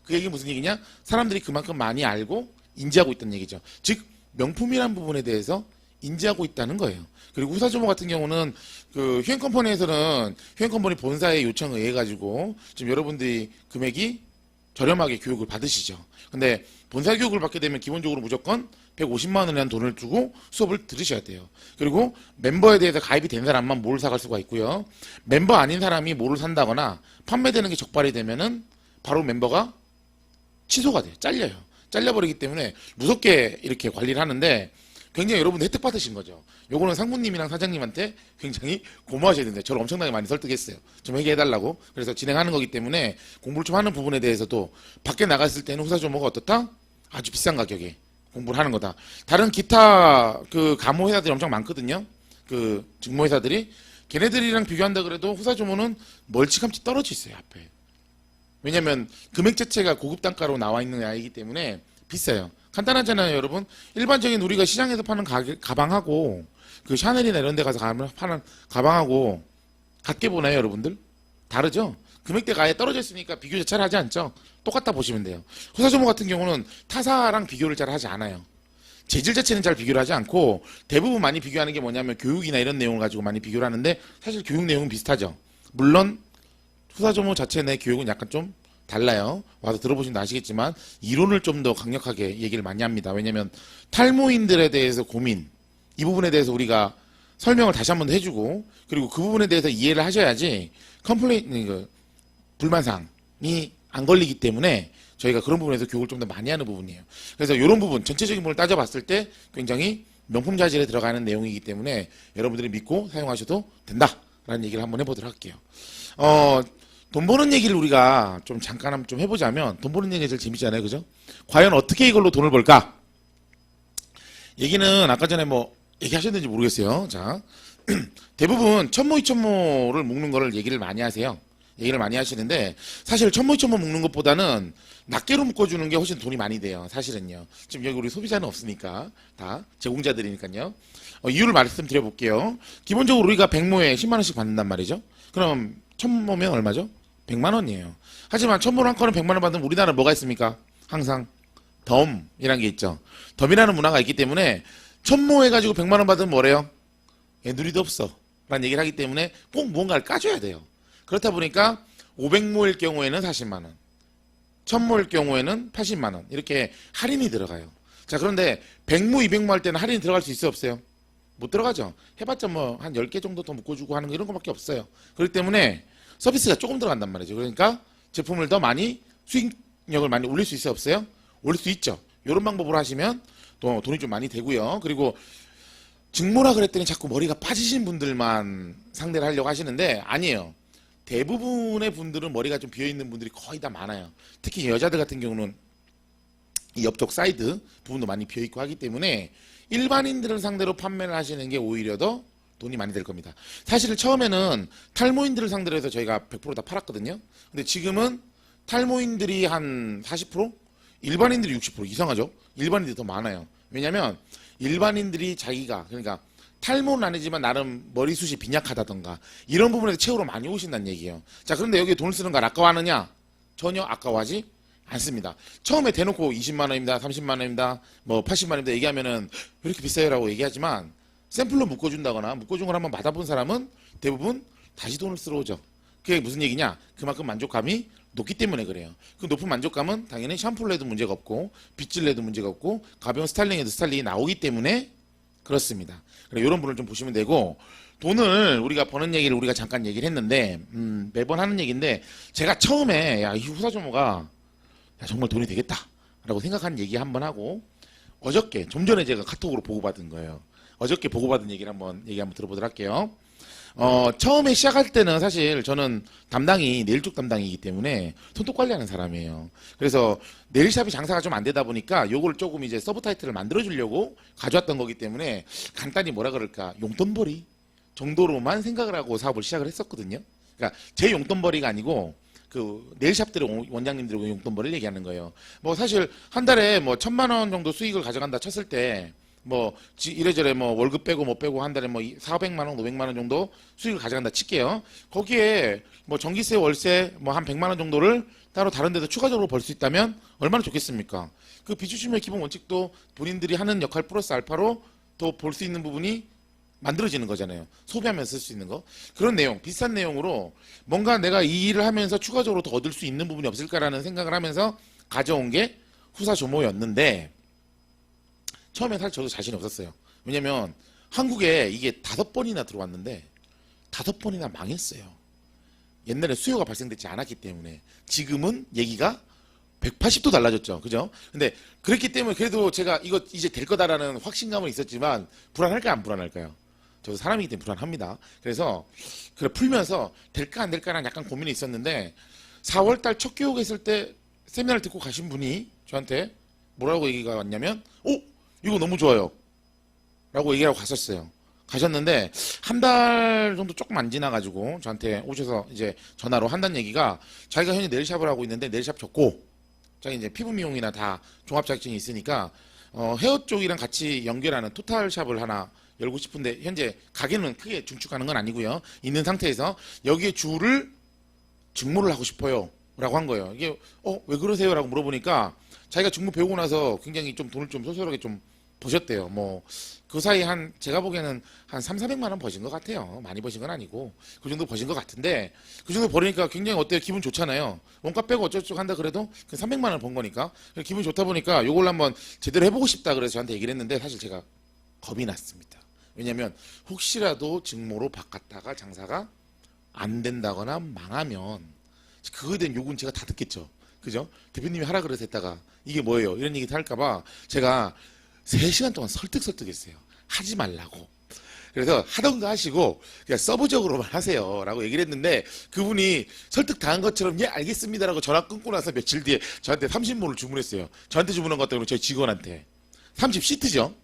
그 얘기는 무슨 얘기냐? 사람들이 그만큼 많이 알고 인지하고 있다는 얘기죠. 즉 명품이란 부분에 대해서 인지하고 있다는 거예요. 그리고 후사조모 같은 경우는 그 휴행컴퍼니에서는 휴행컴퍼니 본사의 요청에 의해 가지고 지금 여러분들이 금액이 저렴하게 교육을 받으시죠. 근데 본사 교육을 받게 되면 기본적으로 무조건 150만 원이라는 돈을 주고 수업을 들으셔야 돼요. 그리고 멤버에 대해서 가입이 된 사람만 몰을 사갈 수가 있고요. 멤버 아닌 사람이 몰을 산다거나 판매되는 게 적발이 되면은 바로 멤버가 취소가 돼요. 잘려요. 잘려버리기 때문에 무섭게 이렇게 관리를 하는데 굉장히 여러분들 혜택 받으신 거죠. 요거는 상무님이랑 사장님한테 굉장히 고마워하셔야 되는데 저를 엄청나게 많이 설득했어요. 좀 회개해달라고. 그래서 진행하는 거기 때문에 공부를 좀 하는 부분에 대해서도 밖에 나갔을 때는 후사조모가 어떻다? 아주 비싼 가격에 공부를 하는 거다. 다른 기타 그 가모 회사들이 엄청 많거든요. 그 직모 회사들이 걔네들이랑 비교한다 그래도 후사조모는 멀찌감치 떨어져 있어요, 앞에. 왜냐면 금액 자체가 고급 단가로 나와 있는 아이기 때문에 비싸요. 간단하잖아요, 여러분. 일반적인 우리가 시장에서 파는 가방하고 그 샤넬이나 이런 데 가서 파는 가방하고 같게 보나요, 여러분들? 다르죠? 금액대가 아예 떨어져 있으니까 비교 자체를 하지 않죠. 똑같다 보시면 돼요. 후사조모 같은 경우는 타사랑 비교를 잘 하지 않아요. 재질 자체는 잘 비교를 하지 않고 대부분 많이 비교하는 게 뭐냐면 교육이나 이런 내용을 가지고 많이 비교를 하는데 사실 교육 내용은 비슷하죠. 물론 후사조모 자체 내 교육은 약간 좀 달라요. 와서 들어보시면 아시겠지만 이론을 좀 더 강력하게 얘기를 많이 합니다. 왜냐하면 탈모인들에 대해서 고민 이 부분에 대해서 우리가 설명을 다시 한 번 더 해주고 그리고 그 부분에 대해서 이해를 하셔야지 컴플레인 불만사항이 안 걸리기 때문에 저희가 그런 부분에서 교육을 좀 더 많이 하는 부분이에요. 그래서 이런 부분 전체적인 부분을 따져봤을 때 굉장히 명품 자질에 들어가는 내용이기 때문에 여러분들이 믿고 사용하셔도 된다라는 얘기를 한번 해보도록 할게요. 돈 버는 얘기를 우리가 좀 잠깐 한번 좀 해보자면 돈 버는 얘기가 제일 재밌잖아요, 그죠? 과연 어떻게 이걸로 돈을 벌까? 얘기는 아까 전에 뭐 얘기하셨는지 모르겠어요. 자, 대부분 천모 이천모를 묶는 거를 얘기를 많이 하세요. 얘기를 많이 하시는데 사실 천모 이천모 묶는 것보다는 낱개로 묶어주는 게 훨씬 돈이 많이 돼요. 사실은요. 지금 여기 우리 소비자는 없으니까 다 제공자들이니까요. 이유를 말씀드려 볼게요. 기본적으로 우리가 100모에 10만 원씩 받는단 말이죠. 그럼 천모면 얼마죠? 100만 원이에요. 하지만 천모를 한 건은 100만 원 받으면 우리나라는 뭐가 있습니까? 항상 덤이라는 게 있죠. 덤이라는 문화가 있기 때문에 천모 해가지고 100만 원 받으면 뭐래요? 누리도 없어 라는 얘기를 하기 때문에 꼭 무언가를 까줘야 돼요. 그렇다 보니까 500모일 경우에는 40만 원 1000모일 경우에는 80만 원 이렇게 할인이 들어가요. 자, 그런데 100모 200모 할 때는 할인이 들어갈 수 있어요 없어요? 못 들어가죠. 해봤자 뭐 한 10개 정도 더 묶어주고 하는 거 이런 거밖에 없어요. 그렇기 때문에 서비스가 조금 들어간단 말이죠. 그러니까 제품을 더 많이 수익력을 많이 올릴 수 있어요 없어요? 올릴 수 있죠. 이런 방법으로 하시면 또 돈이 좀 많이 되고요. 그리고 증모라 그랬더니 자꾸 머리가 빠지신 분들만 상대를 하려고 하시는데 아니에요. 대부분의 분들은 머리가 좀 비어있는 분들이 거의 다 많아요. 특히 여자들 같은 경우는 이 옆쪽 사이드 부분도 많이 비어있고 하기 때문에 일반인들을 상대로 판매를 하시는 게 오히려 더 돈이 많이 될 겁니다. 사실 처음에는 탈모인들을 상대로 해서 저희가 100% 다 팔았거든요. 근데 지금은 탈모인들이 한 40%? 일반인들이 60% 이상하죠? 일반인들이 더 많아요. 왜냐면 일반인들이 자기가 그러니까 탈모는 아니지만 나름 머리숱이 빈약하다던가 이런 부분에서 채우러 많이 오신다는 얘기예요. 자, 그런데 여기에 돈을 쓰는 걸 아까워하느냐? 전혀 아까워하지 않습니다. 처음에 대놓고 20만 원입니다, 30만 원입니다, 뭐 80만 원입니다 얘기하면은 왜 이렇게 비싸요라고 얘기하지만 샘플로 묶어준다거나 묶어준 걸 한번 받아본 사람은 대부분 다시 돈을 쓰러 오죠. 그게 무슨 얘기냐? 그만큼 만족감이 높기 때문에 그래요. 그 높은 만족감은 당연히 샴푸를 해도 문제가 없고 빗질 해도 문제가 없고 가벼운 스타일링 해도 스타일링이 나오기 때문에 그렇습니다. 그래, 이런 분을 좀 보시면 되고 돈을 우리가 버는 얘기를 우리가 잠깐 얘기를 했는데 매번 하는 얘기인데 제가 처음에 야, 이 후사조모가 야, 정말 돈이 되겠다라고 생각한 얘기 한번 하고 어저께 좀 전에 제가 카톡으로 보고받은 거예요. 어저께 보고받은 얘기를 얘기 한번 들어보도록 할게요. 처음에 시작할 때는 사실 저는 담당이 네일 쪽 담당이기 때문에 손톱 관리하는 사람이에요. 그래서 네일샵이 장사가 좀 안 되다 보니까 요걸 조금 이제 서브 타이틀을 만들어 주려고 가져왔던 거기 때문에 간단히 뭐라 그럴까 용돈벌이 정도로만 생각을 하고 사업을 시작을 했었거든요. 그러니까 제 용돈벌이가 아니고 그 네일샵들의 원장님들의 용돈벌이를 얘기하는 거예요. 뭐 사실 한 달에 뭐 1,000만 원 정도 수익을 가져간다 쳤을 때 뭐 이래저래 뭐 월급 빼고 뭐 빼고 한 달에 뭐 400만 원, 500만 원 정도 수익을 가져간다 칠게요. 거기에 뭐 전기세, 월세 뭐 한 100만 원 정도를 따로 다른 데서 추가적으로 벌 수 있다면 얼마나 좋겠습니까? 그 비추심의 기본 원칙도 본인들이 하는 역할 플러스 알파로 더 볼 수 있는 부분이 만들어지는 거잖아요. 소비하면서 쓸 수 있는 거. 그런 내용, 비슷한 내용으로 뭔가 내가 이 일을 하면서 추가적으로 더 얻을 수 있는 부분이 없을까라는 생각을 하면서 가져온 게 후사조모였는데 처음에 사실 저도 자신이 없었어요. 왜냐면 한국에 이게 5번이나 들어왔는데 5번이나 망했어요. 옛날에 수요가 발생되지 않았기 때문에 지금은 얘기가 180도 달라졌죠. 그죠? 근데 그랬기 때문에 그래도 제가 이거 이제 될 거다라는 확신감은 있었지만 불안할까요? 안 불안할까요? 저도 사람이기 때문에 불안합니다. 그래서 그래 풀면서 될까 안 될까라는 약간 고민이 있었는데 4월달 첫 교육 했을 때 세미나를 듣고 가신 분이 저한테 뭐라고 얘기가 왔냐면 이거 너무 좋아요 라고 얘기하고 갔었어요. 가셨는데 한 달 정도 조금 안 지나가지고 저한테 오셔서 이제 전화로 한다는 얘기가 자기가 현재 네일샵을 하고 있는데 네일샵 접고 자기 이제 피부 미용이나 다 종합 자격증이 있으니까 헤어 쪽이랑 같이 연결하는 토탈샵을 하나 열고 싶은데 현재 가게는 크게 중축하는 건 아니고요. 있는 상태에서 여기에 줄을 직무를 하고 싶어요. 라고 한 거예요. 이게, 왜 그러세요? 라고 물어보니까 자기가 직무 배우고 나서 굉장히 좀 돈을 좀 소소하게 좀 버셨대요. 뭐, 그 사이 제가 보기에는 한 3, 400만 원 버신 것 같아요. 많이 버신 건 아니고. 그 정도 버신 것 같은데, 그 정도 버리니까 굉장히 어때요? 기분 좋잖아요. 원가 빼고 어쩌고저쩌고 한다 그래도 그 300만 원 번 거니까. 기분 좋다 보니까 요걸 한번 제대로 해보고 싶다 그래서 저한테 얘기를 했는데, 사실 제가 겁이 났습니다. 왜냐면, 혹시라도 직무로 바꿨다가 장사가 안 된다거나 망하면, 그거에 대한 요구는 제가 다 듣겠죠. 그죠? 대표님이 하라 그래서 했다가, 이게 뭐예요? 이런 얘기 할까봐 제가 3시간 동안 설득했어요. 하지 말라고. 그래서 하던가 하시고 그냥 서브적으로만 하세요 라고 얘기를 했는데 그분이 설득 당한 것처럼 예 알겠습니다라고 전화 끊고 나서 며칠 뒤에 저한테 30모를 주문했어요. 저한테 주문한 것 때문에 저희 직원한테 30시트죠.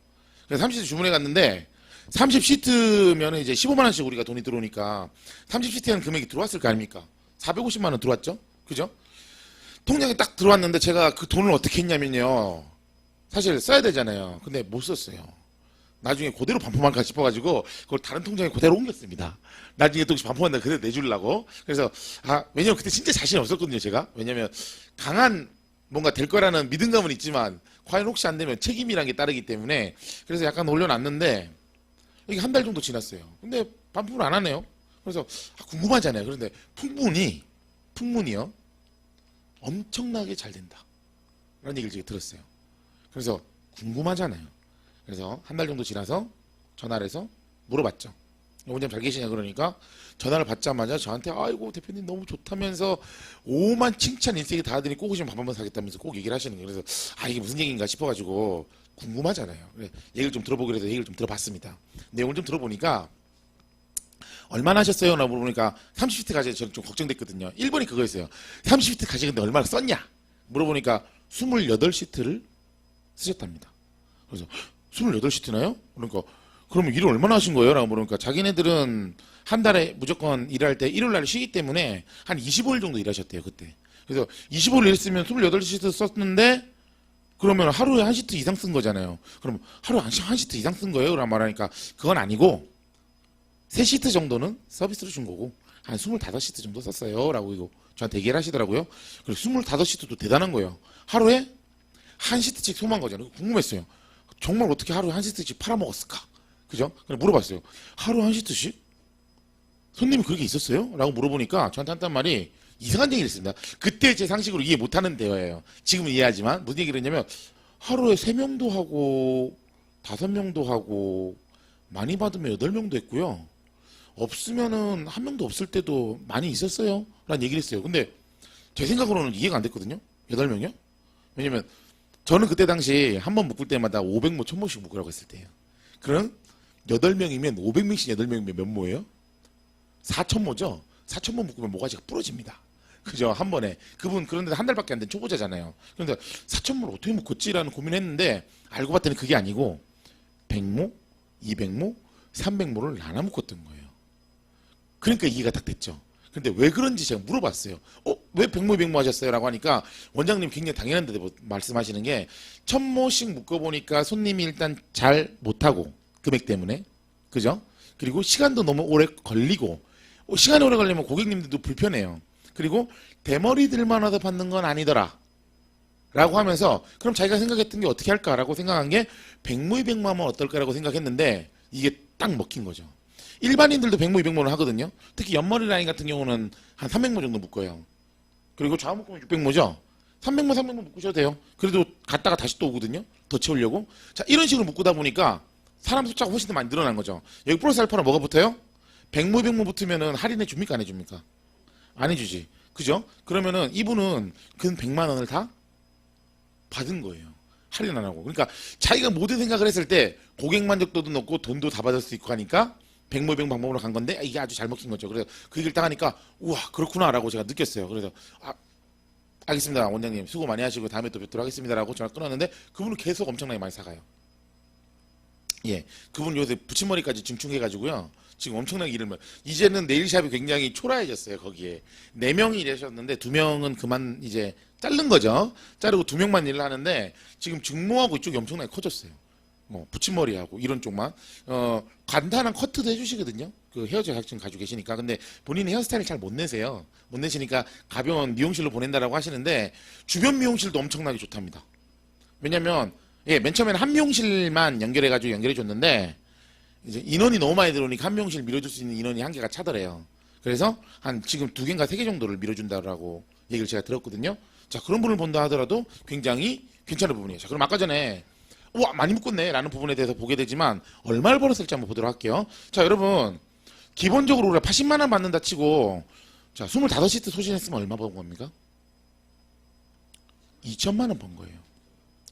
그래서 30시트 주문해 갔는데 30시트면 이제 15만 원씩 우리가 돈이 들어오니까 30시트라는 금액이 들어왔을 거 아닙니까? 450만 원 들어왔죠. 그죠? 통장에 딱 들어왔는데 제가 그 돈을 어떻게 했냐면요. 사실 써야 되잖아요. 근데 못 썼어요. 나중에 그대로 반품할까 싶어가지고 그걸 다른 통장에 그대로 옮겼습니다. 나중에 또 반품한다 그대로 내주려고. 그래서 왜냐면 그때 진짜 자신이 없었거든요. 제가. 왜냐면 강한 뭔가 될 거라는 믿음감은 있지만 과연 혹시 안 되면 책임이란 게 따르기 때문에 그래서 약간 올려놨는데 이게 한 달 정도 지났어요. 근데 반품을 안 하네요. 그래서 궁금하잖아요. 그런데 풍문이요. 엄청나게 잘 된다. 라는 얘기를 제가 들었어요. 그래서 궁금하잖아요. 그래서 한 달 정도 지나서 전화를 해서 물어봤죠. 원장님 잘 계시냐 그러니까 전화를 받자마자 저한테 아이고 대표님 너무 좋다면서 오만 칭찬 인생에 다 하더니 꼭 오시면 밥 한번 사겠다면서 꼭 얘기를 하시는 거예요. 그래서 이게 무슨 얘기인가 싶어가지고 궁금하잖아요. 그래, 얘기를 좀 들어보기로 해서 얘기를 좀 들어봤습니다. 내용을 좀 들어보니까 얼마나 하셨어요? 라고 물어보니까 30시트 가지고 저는 좀 걱정됐거든요. 1번이 그거였어요. 30시트 가지고 얼마나 썼냐? 물어보니까 28시트를 쓰셨답니다. 그래서 28시트나요? 그러니까 그러면 일을 얼마나 하신 거예요? 라고 물으니까 자기네들은 한 달에 무조건 일할 때 일요일 날 쉬기 때문에 한 25일 정도 일하셨대요. 그때. 그래서 25일 일했으면 28시트 썼는데 그러면 하루에 한 시트 이상 쓴 거잖아요. 그럼 하루에 한 시트 이상 쓴 거예요? 라고 말하니까 그건 아니고 3시트 정도는 서비스로 준 거고 한 25시트 정도 썼어요. 라고 이거 저한테 얘기를 하시더라고요. 그리고 25시트도 대단한 거예요. 하루에 한 시트씩 소모한 거잖아요. 궁금했어요. 정말 어떻게 하루에 한 시트씩 팔아먹었을까? 그죠? 그래서 물어봤어요. 하루 한 시트씩? 손님이 그렇게 있었어요? 라고 물어보니까 저한테 한단 말이 이상한 얘기를 했습니다. 그때 제 상식으로 이해 못하는 대화예요. 지금은 이해하지만 무슨 얘기를 했냐면 하루에 3명도 하고 5명도 하고 많이 받으면 8명도 했고요. 없으면은 1명도 없을 때도 많이 있었어요. 라는 얘기를 했어요. 근데 제 생각으로는 이해가 안 됐거든요. 8명이요? 왜냐면 저는 그때 당시 한 번 묶을 때마다 500모, 1000모씩 묶으라고 했을 때예요. 그럼 8명이면 500명씩 8명이면 몇 모예요? 4000모죠? 4000모 묶으면 모가지가 부러집니다. 그죠? 한 번에. 그분 그런데 한 달밖에 안 된 초보자잖아요. 그런데 4000모를 어떻게 묶었지라는 고민을 했는데 알고 봤더니 그게 아니고 100모, 200모, 300모를 나눠 묶었던 거예요. 그러니까 이해가 딱 됐죠. 근데 왜 그런지 제가 물어봤어요. 왜 100모 200모 하셨어요? 라고 하니까 원장님 굉장히 당연한 데 말씀하시는 게 1000모씩 묶어보니까 손님이 일단 잘 못하고 금액 때문에 그죠? 그리고 시간도 너무 오래 걸리고 시간이 오래 걸리면 고객님들도 불편해요. 그리고 대머리들만 와서 받는 건 아니더라 라고 하면서 그럼 자기가 생각했던 게 어떻게 할까라고 생각한 게 100모 200모 하면 어떨까라고 생각했는데 이게 딱 먹힌 거죠. 일반인들도 100모 200모를 하거든요. 특히 옆머리 라인 같은 경우는 한 300모 정도 묶어요. 그리고 좌우 묶으면 600모죠. 300모 300모 묶으셔도 돼요. 그래도 갔다가 다시 또 오거든요. 더 채우려고. 자 이런 식으로 묶다 보니까 사람 숫자가 훨씬 더 많이 늘어난 거죠. 여기 플러스 알파는 뭐가 붙어요? 100모 200모 붙으면은 할인해 줍니까 안 해줍니까? 안 해주지. 그죠? 그러면은 이분은 근 100만 원을 다 받은 거예요. 할인 안 하고. 그러니까 자기가 모든 생각을 했을 때 고객 만족도도 높고 돈도 다 받을 수 있고 하니까 100모 200 방법으로 간 건데 이게 아주 잘 먹힌 거죠. 그래서 그 얘기를 딱 하니까 우와 그렇구나라고 제가 느꼈어요. 그래서 알겠습니다 원장님 수고 많이 하시고 다음에 또 뵙도록 하겠습니다라고 전화 끊었는데 그분은 계속 엄청나게 많이 사가요. 예, 그분 요새 붙임머리까지 증충해가지고요. 지금 엄청나게 일을 이제는 네일샵이 굉장히 초라해졌어요. 거기에 4명이 일하셨는데 2명은 그만 이제 자른 거죠. 자르고 2명만 일을 하는데 지금 증모하고 이쪽이 엄청나게 커졌어요. 뭐 붙임머리하고 이런 쪽만 간단한 커트도 해주시거든요. 그 헤어 자격증 가지고 계시니까. 근데 본인이 헤어스타일을 잘 못 내세요. 못 내시니까 가벼운 미용실로 보낸다라고 하시는데 주변 미용실도 엄청나게 좋답니다. 왜냐면 예, 맨 처음에는 한 미용실만 연결해가지고 연결해 줬는데 이제 인원이 너무 많이 들어오니까 한 미용실 밀어줄 수 있는 인원이 한계가 차더래요. 그래서 한 지금 2개인가 3개 정도를 밀어준다라고 얘기를 제가 들었거든요. 자, 그런 분을 본다 하더라도 굉장히 괜찮은 부분이에요. 자, 그럼 아까 전에 우와 많이 묶었네 라는 부분에 대해서 보게 되지만 얼마를 벌었을지 한번 보도록 할게요. 자, 여러분 기본적으로 우리가 80만 원 받는다 치고 자 25시트 소진했으면 얼마 번 겁니까? 2천만 원 번 거예요.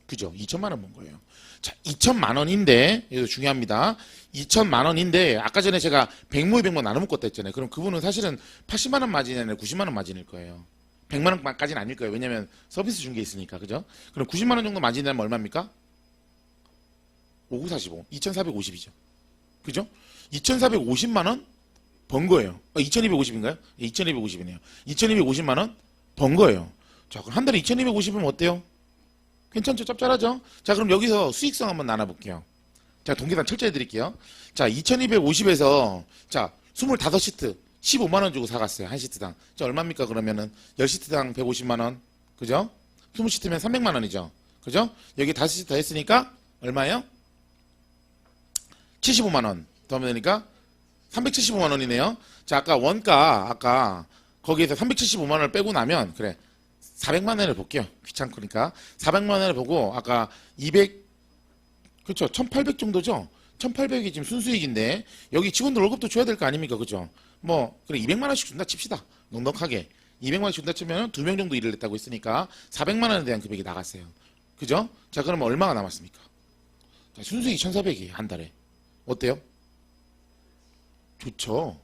그죠? 2천만 원 번 거예요. 자, 2천만 원인데 이거 중요합니다. 2천만 원인데 아까 전에 제가 100모 200모 나눠 묶었다 했잖아요. 그럼 그분은 사실은 80만 원 마진이 아니라 90만 원 마진일 거예요. 100만 원까지는 아닐 거예요. 왜냐면 서비스 준 게 있으니까. 그죠? 그럼 90만 원 정도 마진이라면 얼마입니까? 5945. 2450이죠. 그죠? 2450만 원 번 거예요. 2250인가요? 2250이네요. 2250만 원 번 거예요. 자, 그럼 한 달에 2250이면 어때요? 괜찮죠? 짭짤하죠? 자, 그럼 여기서 수익성 한번 나눠볼게요. 자, 동계산 철저히 드릴게요. 자, 2250에서 자, 25시트 15만 원 주고 사갔어요. 한 시트당. 자, 얼마입니까? 그러면은 10시트당 150만 원. 그죠? 20시트면 300만 원이죠. 그죠? 여기 5시트 더 했으니까 얼마예요? 75만 원. 더 하면 되니까 375만 원이네요. 자, 아까 원가 아까 거기에서 375만 원을 빼고 나면 그래. 400만 원을 볼게요. 귀찮으니까. 400만 원을 보고 아까 200 그렇죠. 1800 정도죠. 1800이 지금 순수익인데 여기 직원들 월급도 줘야 될 거 아닙니까? 그죠? 뭐 그래 200만 원씩 준다 칩시다. 넉넉하게. 200만 원씩 준다 치면 2명 정도 일을 했다고 했으니까 400만 원에 대한 금액이 나갔어요. 그죠? 자, 그러면 얼마가 남았습니까? 자, 순수익이 1400이에요. 한 달에. 어때요? 좋죠.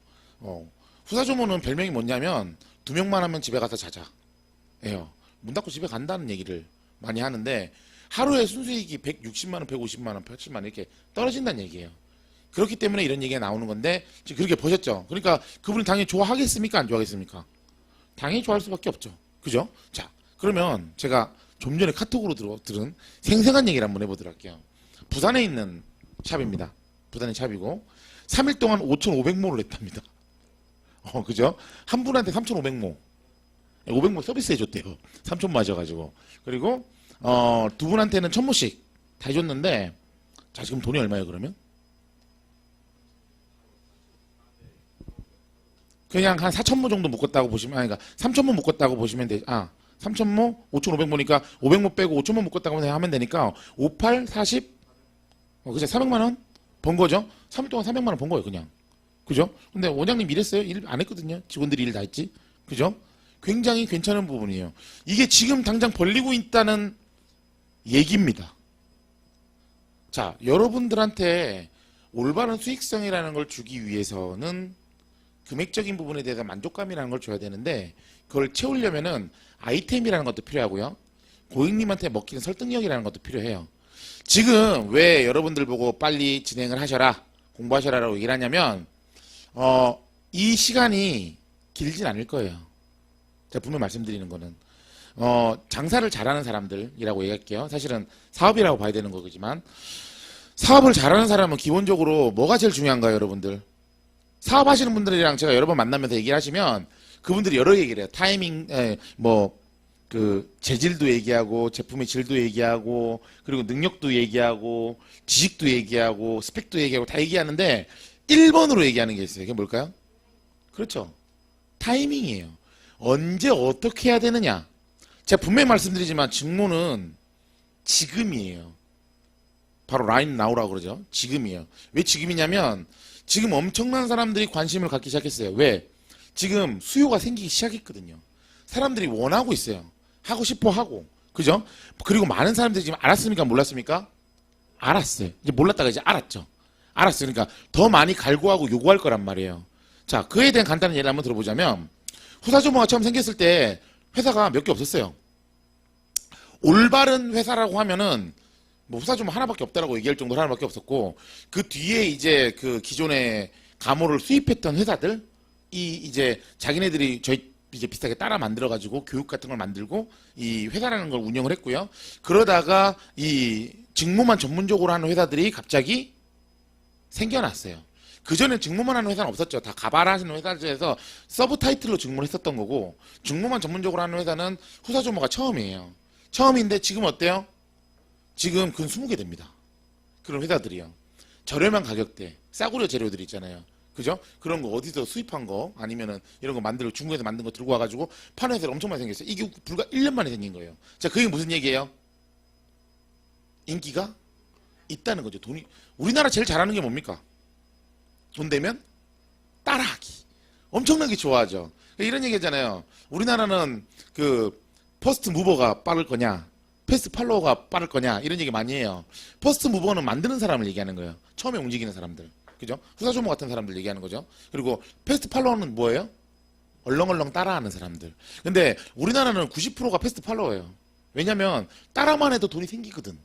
후사조모는 별명이 뭐냐면 2명만 하면 집에 가서 자자. 예요. 문 닫고 집에 간다는 얘기를 많이 하는데 하루에 순수익이 160만 원, 150만 원, 80만 원 이렇게 떨어진다는 얘기예요. 그렇기 때문에 이런 얘기가 나오는 건데 지금 그렇게 보셨죠? 그러니까 그분이 당연히 좋아하겠습니까? 안 좋아하겠습니까? 당연히 좋아할 수밖에 없죠. 그죠? 자, 그러면 제가 좀 전에 카톡으로 들은 생생한 얘기를 한번 해보도록 할게요. 부산에 있는 샵입니다. 부산의 샵이고 3일 동안 5,500모를 했답니다. 그죠? 한 분한테 3,500모. 500모 서비스 해줬대요. 3,000모 하셔가지고. 그리고, 두 분한테는 1,000모씩 다 해줬는데, 자, 지금 돈이 얼마예요, 그러면? 그냥 한 4,000모 정도 묶었다고 보시면, 그러니까 3,000모 묶었다고 보시면 돼. 3,000모, 5,500모니까 500모 빼고 5,000모 묶었다고 하면 되니까, 58, 40, 그죠? 400만원 번 거죠? 3일 동안 300만원 번 거예요, 그냥. 그죠? 근데 원장님 일했어요? 일 안 했거든요. 직원들이 일 다 했지. 그죠? 굉장히 괜찮은 부분이에요. 이게 지금 당장 벌리고 있다는 얘기입니다. 자, 여러분들한테 올바른 수익성이라는 걸 주기 위해서는 금액적인 부분에 대해서 만족감이라는 걸 줘야 되는데 그걸 채우려면은 아이템이라는 것도 필요하고요. 고객님한테 먹히는 설득력이라는 것도 필요해요. 지금 왜 여러분들 보고 빨리 진행을 하셔라, 공부하셔라라고 얘기를 하냐면 이 시간이 길진 않을 거예요. 제가 분명 말씀드리는 거는 장사를 잘하는 사람들이라고 얘기할게요. 사실은 사업이라고 봐야 되는 거지만 사업을 잘하는 사람은 기본적으로 뭐가 제일 중요한가요, 여러분들? 사업하시는 분들이랑 제가 여러 번 만나면서 얘기를 하시면 그분들이 여러 얘기를 해요. 타이밍, 그 재질도 얘기하고 제품의 질도 얘기하고 그리고 능력도 얘기하고 지식도 얘기하고 스펙도 얘기하고 다 얘기하는데 1번으로 얘기하는 게 있어요. 그게 뭘까요? 그렇죠. 타이밍이에요. 언제 어떻게 해야 되느냐. 제가 분명히 말씀드리지만 직무는 지금이에요. 바로 라인 나오라고 그러죠. 지금이에요. 왜 지금이냐면 지금 엄청난 사람들이 관심을 갖기 시작했어요. 왜? 지금 수요가 생기기 시작했거든요. 사람들이 원하고 있어요. 하고 싶어 하고. 그죠? 그리고 많은 사람들이 지금 알았습니까? 몰랐습니까? 알았어요. 이제 몰랐다가 이제 알았죠. 알았어요. 그러니까 더 많이 갈구하고 요구할 거란 말이에요. 자, 그에 대한 간단한 예를 한번 들어보자면 후사조모가 처음 생겼을 때 회사가 몇 개 없었어요. 올바른 회사라고 하면은 뭐 후사조모 하나밖에 없다라고 얘기할 정도로 하나밖에 없었고 그 뒤에 이제 그 기존의 가모를 수입했던 회사들이 이제 자기네들이 저희 이제 비슷하게 따라 만들어가지고 교육 같은 걸 만들고 이 회사라는 걸 운영을 했고요. 그러다가 이 직무만 전문적으로 하는 회사들이 갑자기 생겨났어요. 그전에 직무만 하는 회사는 없었죠. 다 가발 하시는 회사에서 서브 타이틀로 직무를 했었던 거고, 직무만 전문적으로 하는 회사는 후사조모가 처음이에요. 처음인데 지금 어때요? 지금 근 20개 됩니다. 그런 회사들이요. 저렴한 가격대, 싸구려 재료들 있잖아요. 그죠? 그런 거 어디서 수입한 거 아니면은 이런 거 만들고 중국에서 만든 거 들고 와가지고 파는 회사가 엄청 많이 생겼어요. 이게 불과 1년 만에 생긴 거예요. 자, 그게 무슨 얘기예요? 인기가 있다는 거죠. 돈이 우리나라 제일 잘하는 게 뭡니까? 돈 되면 따라하기. 엄청나게 좋아하죠. 이런 얘기잖아요. 우리나라는 그 퍼스트 무버가 빠를 거냐, 패스트 팔로워가 빠를 거냐 이런 얘기 많이 해요. 퍼스트 무버는 만드는 사람을 얘기하는 거예요. 처음에 움직이는 사람들. 그죠? 후사조모 같은 사람들 얘기하는 거죠. 그리고 패스트 팔로워는 뭐예요? 얼렁얼렁 따라하는 사람들. 근데 우리나라는 90%가 패스트 팔로워예요. 왜냐면 따라만 해도 돈이 생기거든.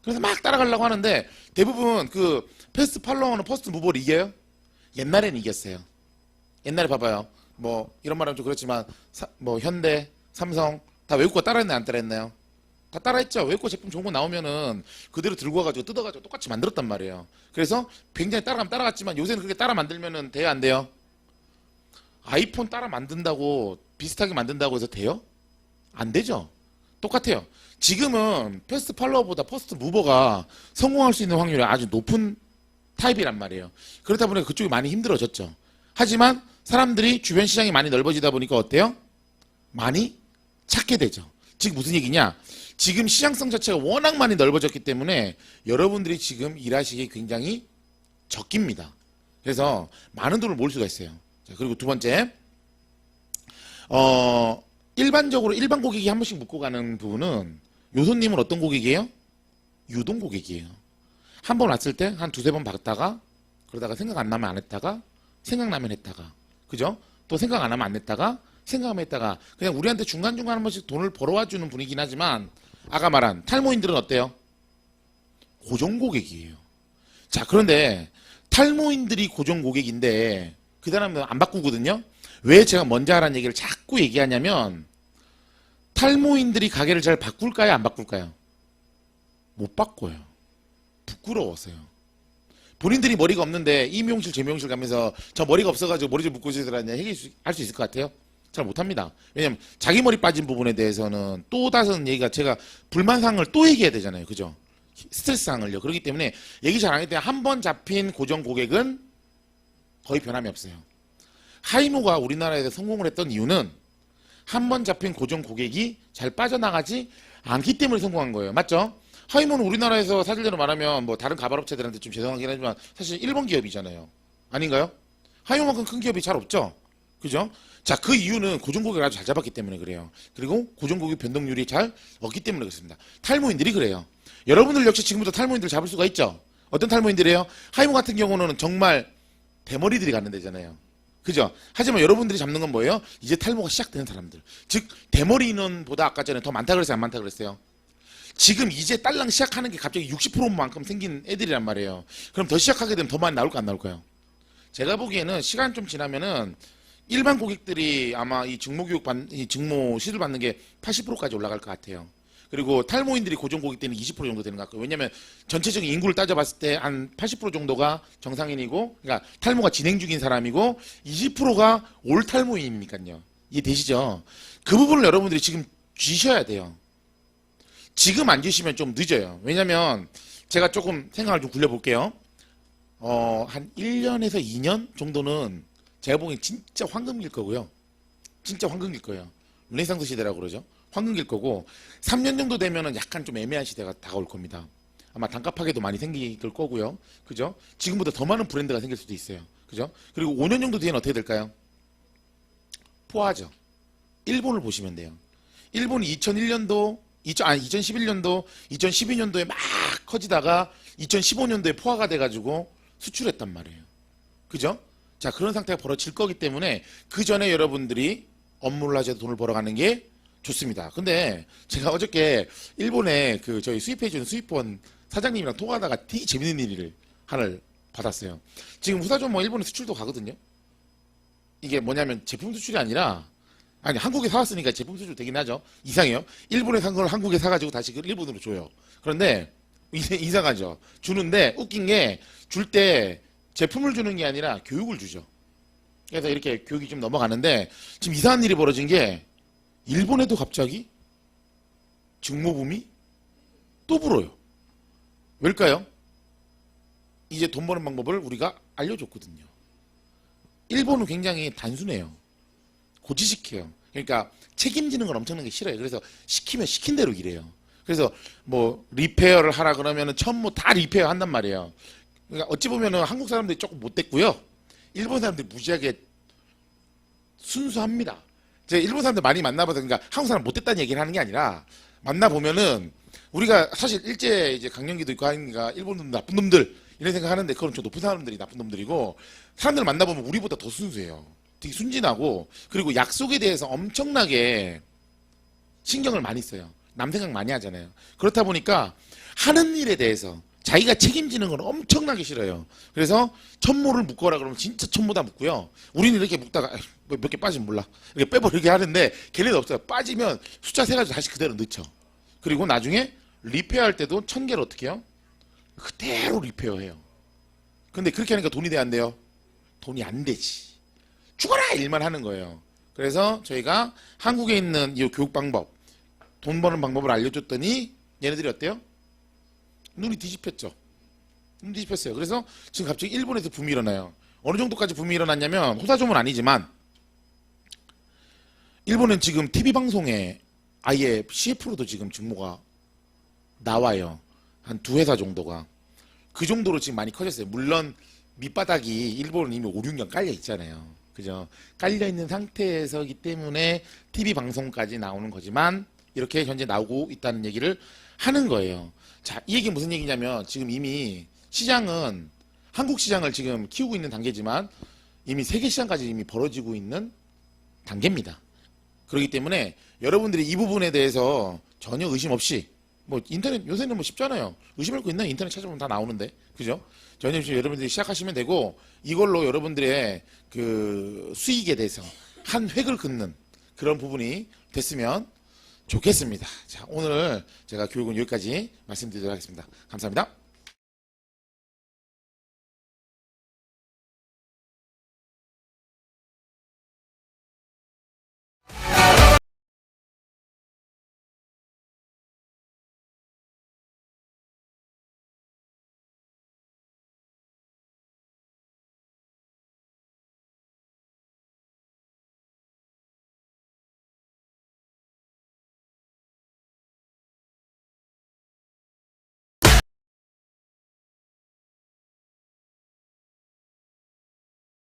그래서 막 따라가려고 하는데 대부분 그 패스트 팔로워는 퍼스트 무버를 이겨요? 옛날에는 이겼어요. 옛날에 봐봐요. 뭐 이런 말하면 좀 그렇지만 뭐 현대, 삼성 다 외국 거 따라했나요? 안 따라했나요? 다 따라했죠. 외국 거 제품 좋은 거 나오면은 그대로 들고 와가지고 뜯어가지고 똑같이 만들었단 말이에요. 그래서 굉장히 따라가면 따라갔지만 요새는 그렇게 따라 만들면은 돼요? 안 돼요? 아이폰 따라 만든다고 비슷하게 만든다고 해서 돼요? 안 되죠. 똑같아요. 지금은 패스트 팔로워보다 퍼스트 무버가 성공할 수 있는 확률이 아주 높은 타입이란 말이에요. 그렇다 보니까 그쪽이 많이 힘들어졌죠. 하지만 사람들이 주변 시장이 많이 넓어지다 보니까 어때요? 많이 찾게 되죠. 즉 무슨 얘기냐? 지금 시장성 자체가 워낙 많이 넓어졌기 때문에 여러분들이 지금 일하시기 굉장히 적깁니다. 그래서 많은 돈을 모을 수가 있어요. 자, 그리고 두 번째, 일반적으로 일반 고객이 한 번씩 묻고 가는 부분은 요손님은 어떤 고객이에요? 유동 고객이에요. 한 번 왔을 때 한 두세 번 봤다가 그러다가 생각 안 나면 안 했다가 생각나면 했다가 그죠? 또 생각 안 하면 안 했다가 생각하면 했다가 그냥 우리한테 중간중간 한 번씩 돈을 벌어와 주는 분이긴 하지만 아까 말한 탈모인들은 어때요? 고정 고객이에요. 자, 그런데 탈모인들이 고정 고객인데 그 사람은 안 바꾸거든요. 왜 제가 먼저 하라는 얘기를 자꾸 얘기하냐면 탈모인들이 가게를 잘 바꿀까요? 안 바꿀까요? 못 바꿔요. 부끄러워서요. 본인들이 머리가 없는데 이 미용실 저 미용실 가면서 저 머리가 없어가지고 머리 좀 묶고 싶으라냐 할 수 있을 것 같아요? 잘 못합니다. 왜냐면 자기 머리 빠진 부분에 대해서는 또 다른 얘기가 제가 불만사항을 또 얘기해야 되잖아요. 그죠? 스트레스사항을요. 그렇기 때문에 얘기 잘 안 하기 때문에 한 번 잡힌 고정 고객은 거의 변함이 없어요. 하이모가 우리나라에서 성공을 했던 이유는 한 번 잡힌 고정 고객이 잘 빠져나가지 않기 때문에 성공한 거예요. 맞죠? 하이모는 우리나라에서 사실대로 말하면 뭐 다른 가발업체들한테 좀 죄송하긴 하지만 사실 일본 기업이잖아요. 아닌가요? 하이모만큼 큰 기업이 잘 없죠? 그죠? 자, 그 이유는 고정 고객을 아주 잘 잡았기 때문에 그래요. 그리고 고정 고객 변동률이 잘 없기 때문에 그렇습니다. 탈모인들이 그래요. 여러분들 역시 지금부터 탈모인들 잡을 수가 있죠? 어떤 탈모인들이에요? 하이모 같은 경우는 정말 대머리들이 가는 데잖아요. 그죠? 하지만 여러분들이 잡는 건 뭐예요? 이제 탈모가 시작되는 사람들. 즉 대머리 인원보다 아까 전에 더 많다 그랬어요? 안 많다 그랬어요? 지금 이제 딸랑 시작하는 게 갑자기 60%만큼 생긴 애들이란 말이에요. 그럼 더 시작하게 되면 더 많이 나올까 안 나올까요? 제가 보기에는 시간 좀 지나면은 일반 고객들이 아마 이 이 직모 시술 받는 게 80%까지 올라갈 것 같아요. 그리고 탈모인들이 고정 고객 때는 20% 정도 되는 것 같고요. 왜냐면 전체적인 인구를 따져봤을 때 한 80% 정도가 정상인이고, 그러니까 탈모가 진행 중인 사람이고 20%가 올 탈모인이니까요. 이해되시죠? 그 부분을 여러분들이 지금 쥐셔야 돼요. 지금 안 쥐시면 좀 늦어요. 왜냐면 제가 조금 생각을 좀 굴려볼게요. 한 1년에서 2년 정도는 제가 보기엔 진짜 황금길 거고요. 진짜 황금길 거예요. 르네상스 시대라고 그러죠. 황금길 거고 3년 정도 되면은 약간 좀 애매한 시대가 다가올 겁니다. 아마 단가 파괴도 많이 생길 거고요. 그죠? 지금보다 더 많은 브랜드가 생길 수도 있어요. 그죠? 그리고 5년 정도 뒤에는 어떻게 될까요? 포화죠. 일본을 보시면 돼요. 일본이 2011년도, 2012년도에 막 커지다가 2015년도에 포화가 돼가지고 수출했단 말이에요. 그죠? 자, 그런 상태가 벌어질 거기 때문에 그 전에 여러분들이 업무를 하셔도 돈을 벌어가는 게 좋습니다. 근데 제가 어저께 일본에 그 저희 수입해주는 수입원 사장님이랑 통화하다가 되게 재밌는 일을 하나를 받았어요. 지금 후사조모 일본에 수출도 가거든요. 이게 뭐냐면 제품 수출이 아니라 한국에 사왔으니까 제품 수출 되긴 하죠. 이상해요. 일본에 산 걸 한국에 사가지고 다시 일본으로 줘요. 그런데 이상하죠. 주는데 웃긴 게 줄 때 제품을 주는 게 아니라 교육을 주죠. 그래서 이렇게 교육이 좀 넘어가는데 지금 이상한 일이 벌어진 게 일본에도 갑자기 직모붐이 또 불어요. 왜일까요? 이제 돈 버는 방법을 우리가 알려줬거든요. 일본은 굉장히 단순해요. 고지식해요. 그러니까 책임지는 걸 엄청나게 싫어요. 그래서 시키면 시킨 대로 일해요. 그래서 뭐 리페어를 하라 그러면은 전부 다 리페어 한단 말이에요. 그러니까 어찌 보면은 한국 사람들이 조금 못됐고요. 일본 사람들이 무지하게 순수합니다. 제가 일본 사람들 많이 만나봐서 그러니까 한국 사람 못됐다는 얘기를 하는 게 아니라 만나보면은 우리가 사실 일제 이제 강령기도 있고 하니까 일본 놈들 나쁜 놈들 이런 생각하는데 그건 좀 높은 사람들이 나쁜 놈들이고 사람들 만나보면 우리보다 더 순수해요. 되게 순진하고 그리고 약속에 대해서 엄청나게 신경을 많이 써요. 남 생각 많이 하잖아요. 그렇다 보니까 하는 일에 대해서 자기가 책임지는 건 엄청나게 싫어요. 그래서 천모를 묶어라 그러면 진짜 천모 다 묶고요. 우리는 이렇게 묶다가 몇 개 빠지면 몰라. 이렇게 빼버리게 하는데 걔네는 없어요. 빠지면 숫자 세가지고 다시 그대로 넣죠. 그리고 나중에 리페어할 때도 1000개를 어떻게 해요? 그대로 리페어해요. 근데 그렇게 하니까 돈이 돼 안 돼요? 돈이 안 되지. 죽어라 일만 하는 거예요. 그래서 저희가 한국에 있는 이 교육 방법, 돈 버는 방법을 알려줬더니 얘네들이 어때요? 눈이 뒤집혔죠. 눈 뒤집혔어요. 그래서 지금 갑자기 일본에서 붐이 일어나요. 어느 정도까지 붐이 일어났냐면 호사좀은 아니지만 일본은 지금 TV 방송에 아예 CF로도 지금 직모가 나와요. 한 두 회사 정도가. 그 정도로 지금 많이 커졌어요. 물론 밑바닥이 일본은 이미 5, 6년 깔려 있잖아요. 그죠? 깔려 있는 상태에서기 때문에 TV 방송까지 나오는 거지만 이렇게 현재 나오고 있다는 얘기를 하는 거예요. 자, 이 얘기는 무슨 얘기냐면 지금 이미 시장은 한국 시장을 지금 키우고 있는 단계지만 이미 세계 시장까지 이미 벌어지고 있는 단계입니다. 그렇기 때문에 여러분들이 이 부분에 대해서 전혀 의심 없이 뭐 인터넷 요새는 뭐 쉽잖아요. 의심할 거 있나? 인터넷 찾아보면 다 나오는데. 그죠? 전혀 없이 여러분들이 시작하시면 되고 이걸로 여러분들의 그 수익에 대해서 한 획을 긋는 그런 부분이 됐으면 좋겠습니다. 자, 오늘 제가 교육은 여기까지 말씀드리도록 하겠습니다. 감사합니다.